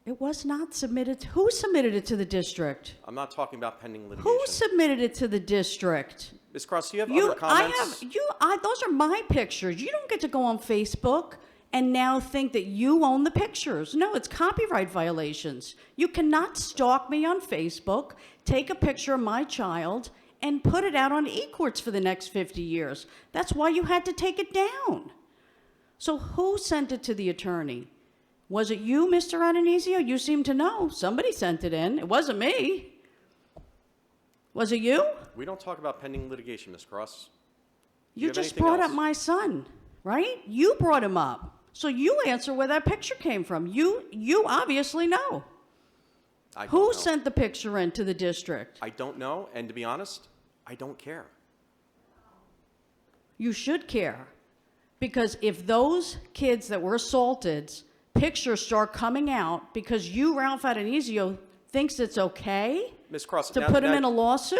It was not submitted. Who submitted it to the district? I'm not talking about pending litigation. Who submitted it to the district? Ms. Cross, do you have other comments? Those are my pictures. You don't get to go on Facebook and now think that you own the pictures. No, it's copyright violations. You cannot stalk me on Facebook, take a picture of my child, and put it out on eCourts for the next 50 years. That's why you had to take it down. So who sent it to the attorney? Was it you, Mr. Adonisio? You seem to know. Somebody sent it in. It wasn't me. Was it you? We don't talk about pending litigation, Ms. Cross. Do You have just anything brought else? up my son, right? You brought him up. So you answer where that picture came from. You obviously know. I don't Who know. sent the picture into the district? I don't know, and to be honest, I don't care. You should care. Because if those kids that were assaulted, pictures start coming out because you, Ralph Adonisio, thinks it's okay Ms. Cross, to now- put him now- in a lawsuit?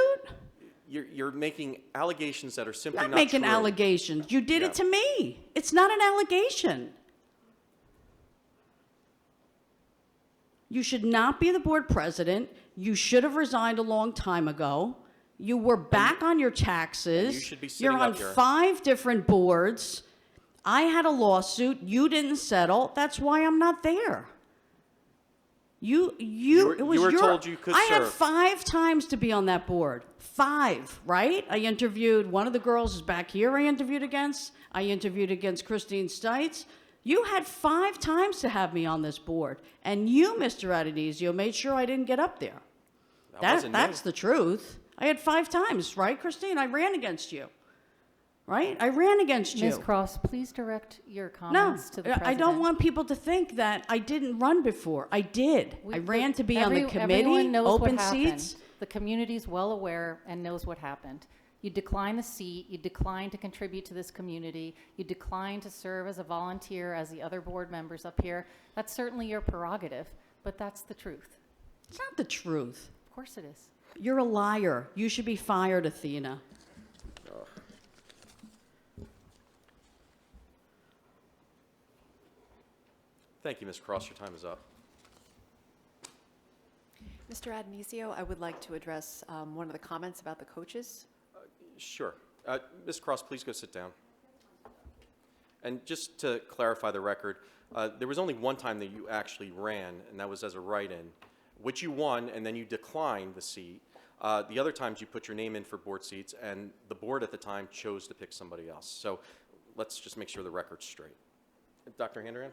You're making allegations that are simply Not not making true. allegations. You did Yeah. it to me. It's not an allegation. You should not be the board president. You should have resigned a long time ago. You were back on your taxes. and you should be sitting You're on up here. 5 different boards. I had a lawsuit. You didn't settle. That's why I'm not there. It was you were your, told you could I had serve. 5 times to be on that board. 5, right? I interviewed, one of the girls is back here I interviewed against. I interviewed against Christine Stites. You had 5 times to have me on this board. And you, Mr. Adonisio, made sure I didn't get up there. wasn't me. That's the truth. I had 5 times, right, Christine? I ran against you. Right? I ran against you. Ms. Cross, please direct your No, comments to the president. I don't want people to think that I didn't run before. I did. I ran to be on the committee, Everyone knows open what happened. seats. The community's well aware and knows what happened. You declined the seat, you declined to contribute to this community, you declined to serve as a volunteer as the other board members up here. That's certainly your prerogative, but that's the truth. It's not the truth. Of course it is. You're a liar. You should be fired, Athena. Thank you, Ms. Cross. Your time is up. Mr. Adonisio, I would like to address one of the comments about the coaches. Sure. Ms. Cross, please go sit down. And just to clarify the record, there was only one time that you actually ran, and that was as a write-in, which you won, and then you declined the seat. The other times you put your name in for board seats, and the board at the time chose to pick somebody else. So let's just make sure the record's straight. Dr. Handrahan?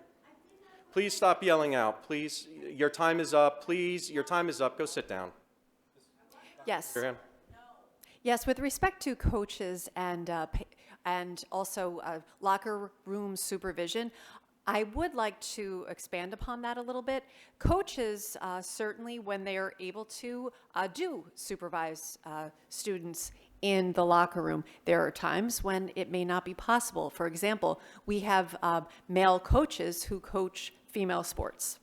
Please stop yelling out. Please, your time is up. Please, your time is up. Go sit down. Yes. Your hand. Yes, with respect to coaches and also locker room supervision, I would like to expand upon that a little bit. Coaches, certainly when they are able to, do supervise students in the locker room. There are times when it may not be possible. For example, we have male coaches who coach female sports.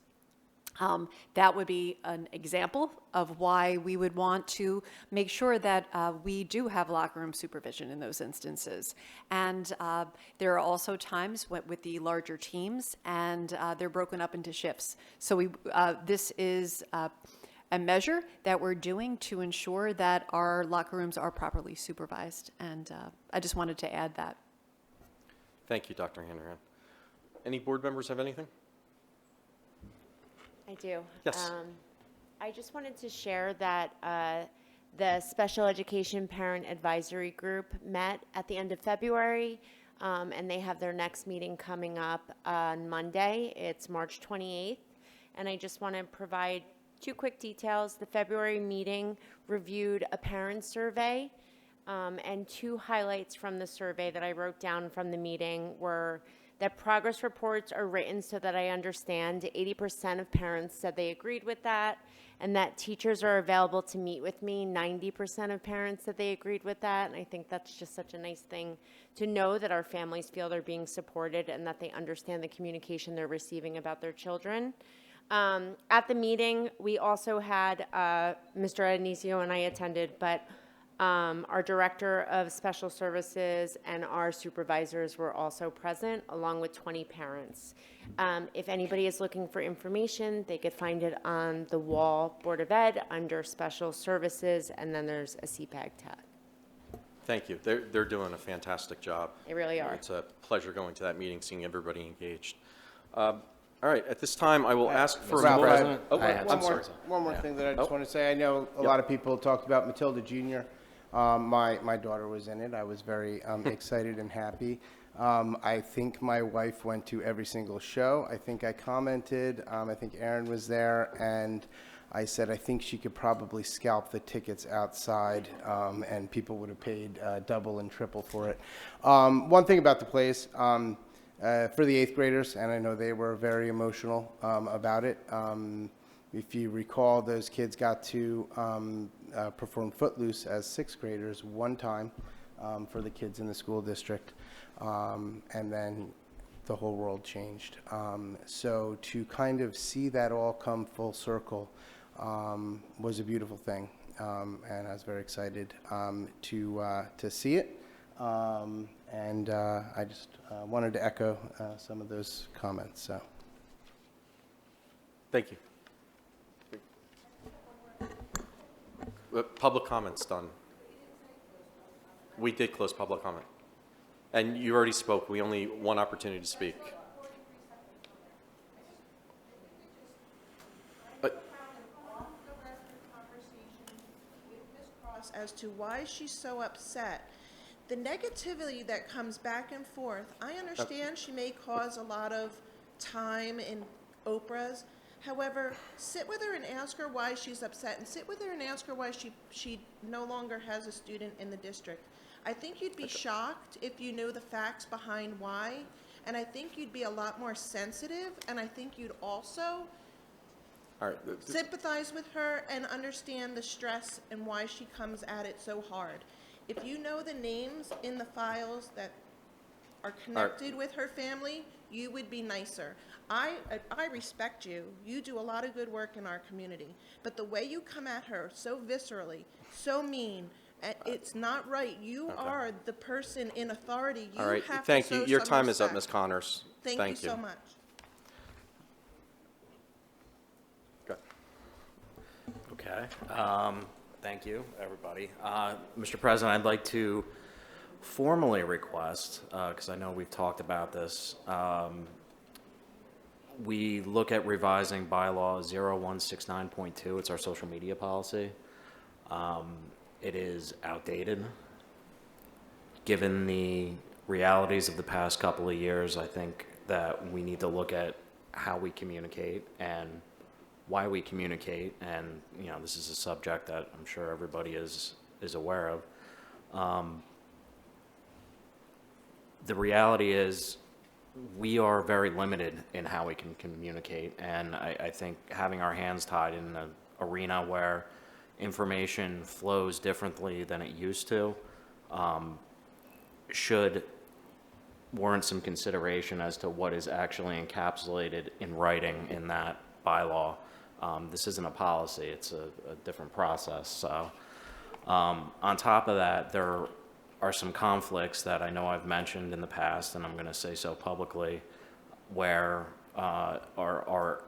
That would be an example of why we would want to make sure that we do have locker room supervision in those instances. And there are also times with the larger teams, and they're broken up into shifts. So this is a measure that we're doing to ensure that our locker rooms are properly supervised. And I just wanted to add that. Thank you, Dr. Handrahan. Any board members have anything? I do. Yes. I just wanted to share that the Special Education Parent Advisory Group met at the end of February, and they have their next meeting coming up on Monday. It's March 28th, and I just want to provide 2 quick details. The February meeting reviewed a parent survey, and 2 highlights from the survey that I wrote down from the meeting were that progress reports are written so that I understand. 80% of parents said they agreed with that, and that teachers are available to meet with me. 90% of parents said they agreed with that, and I think that's just such a nice thing to know, that our families feel they're being supported and that they understand the communication they're receiving about their children. At the meeting, we also had, Mr. Anisio and I attended, but our Director of Special Services and our supervisors were also present, along with 20 parents. If anybody is looking for information, they could find it on the Wall Board of Ed under Special Services, and then there's a CPAG tag. Thank you. They're doing a fantastic job. They really are. It's a pleasure going to that meeting, seeing everybody engaged. All right, at this time, I will ask for a Ralph, motion. I- Oh, I had I'm One sorry. more thing that I just Oh. want to say. I know a lot of people talked about Matilda Jr. My daughter was in it. I was very excited and happy. I think my wife went to every single show. I think I commented. I think Aaron was there, and I said I think she could probably scalp the tickets outside, and people would have paid double and triple for it. One thing about the place. For the 8th graders, and I know they were very emotional about it. If you recall, those kids got to perform Footloose as 6th graders one time for the kids in the school district, and then the whole world changed. So to kind of see that all come full circle was a beautiful thing, and I was very excited to see it. And I just wanted to echo some of those comments. So, Thank you. Public comment's done. We did close public comment. And you already spoke. We only one opportunity to speak. But As to why she's so upset. The negativity that comes back and forth, I understand she may cause a lot of time in Oprah's. However, sit with her and ask her why she's upset, and sit with her and ask her why she no longer has a student in the district. I think you'd be shocked if you knew the facts behind why, and I think you'd be a lot more sensitive, and I think you'd also all right. sympathize with her and understand the stress and why she comes at it so hard. If you know the names in the files that are connected with her family, you would be nicer. I respect you. You do a lot of good work in our community. But the way you come at her so viscerally, so mean, it's not right. You are the person in authority. You All right. have Thank to you. show Your some time is up, respect. Ms. Connors. Thank you so much. Go. Okay. Thank you, everybody. Mr. President, I'd like to formally request, because I know we've talked about this, we look at revising bylaw 0169.2. It's our social media policy. It is outdated. Given the realities of the past couple of years, I think that we need to look at how we communicate and why we communicate, and this is a subject that I'm sure everybody is aware of. The reality is we are very limited in how we can communicate, and I think having our hands tied in an arena where information flows differently than it used to should warrant some consideration as to what is actually encapsulated in writing in that bylaw. This isn't a policy, it's a different process. So on top of that, there are some conflicts that I know I've mentioned in the past, and I'm going to say so publicly, where our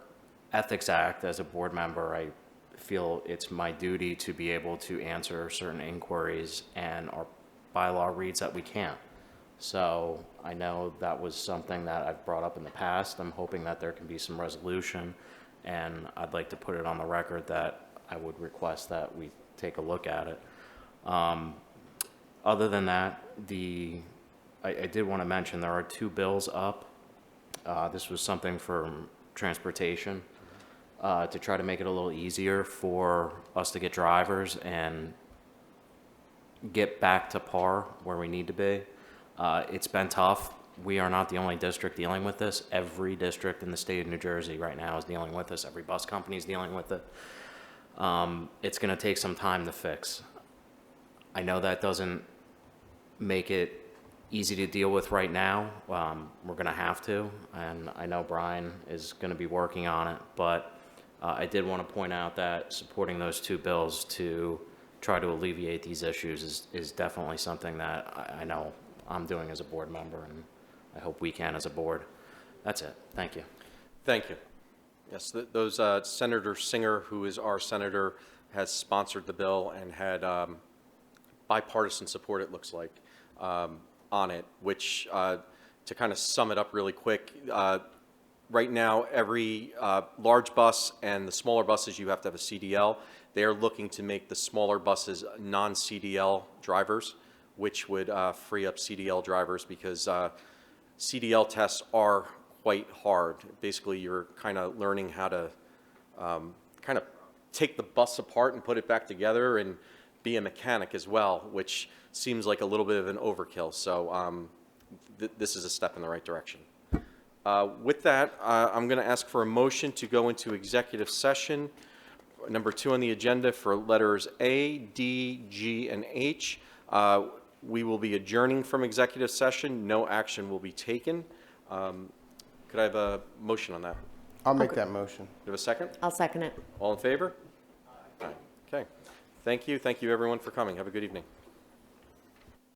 Ethics Act, as a board member, I feel it's my duty to be able to answer certain inquiries, and our bylaw reads that we can't. So I know that was something that I've brought up in the past. I'm hoping that there can be some resolution, and I'd like to put it on the record that I would request that we take a look at it. Other than that, I did want to mention there are 2 bills up. This was something for transportation to try to make it a little easier for us to get drivers and get back to par where we need to be. It's been tough we are not the only district dealing with this. Every district in the state of New Jersey right now is dealing with this. Every bus company is dealing with it. It's going to take some time to fix. I know that doesn't make it easy to deal with right now. We're going to have to, and I know Brian is going to be working on it, but I did want to point out that supporting those two bills to try to alleviate these issues is definitely something that I know I'm doing as a board member, and I hope we can as a board. That's it. Thank you. Thank you. Yes, those Senator Singer, who is our senator, has sponsored the bill and had bipartisan support, it looks like, on it, which, to kind of sum it up really quick, right now, every large bus and the smaller buses, you have to have a CDL. They are looking to make the smaller buses non-CDL drivers, which would free up CDL drivers, because CDL tests are quite hard. Basically, you're kind of learning how to kind of take the bus apart and put it back together and be a mechanic as well, which seems like a little bit of an overkill. So this is a step in the right direction. With that, I'm going to ask for a motion to go into executive session. Number 2 on the agenda for letters A, D, G, and H. We will be adjourning from executive session. No action will be taken. Could I have a motion on that? I'll make that motion. Do you have a second? I'll second it. All in favor? Aye. Okay. Thank you. Thank you, everyone, for coming. Have a good evening.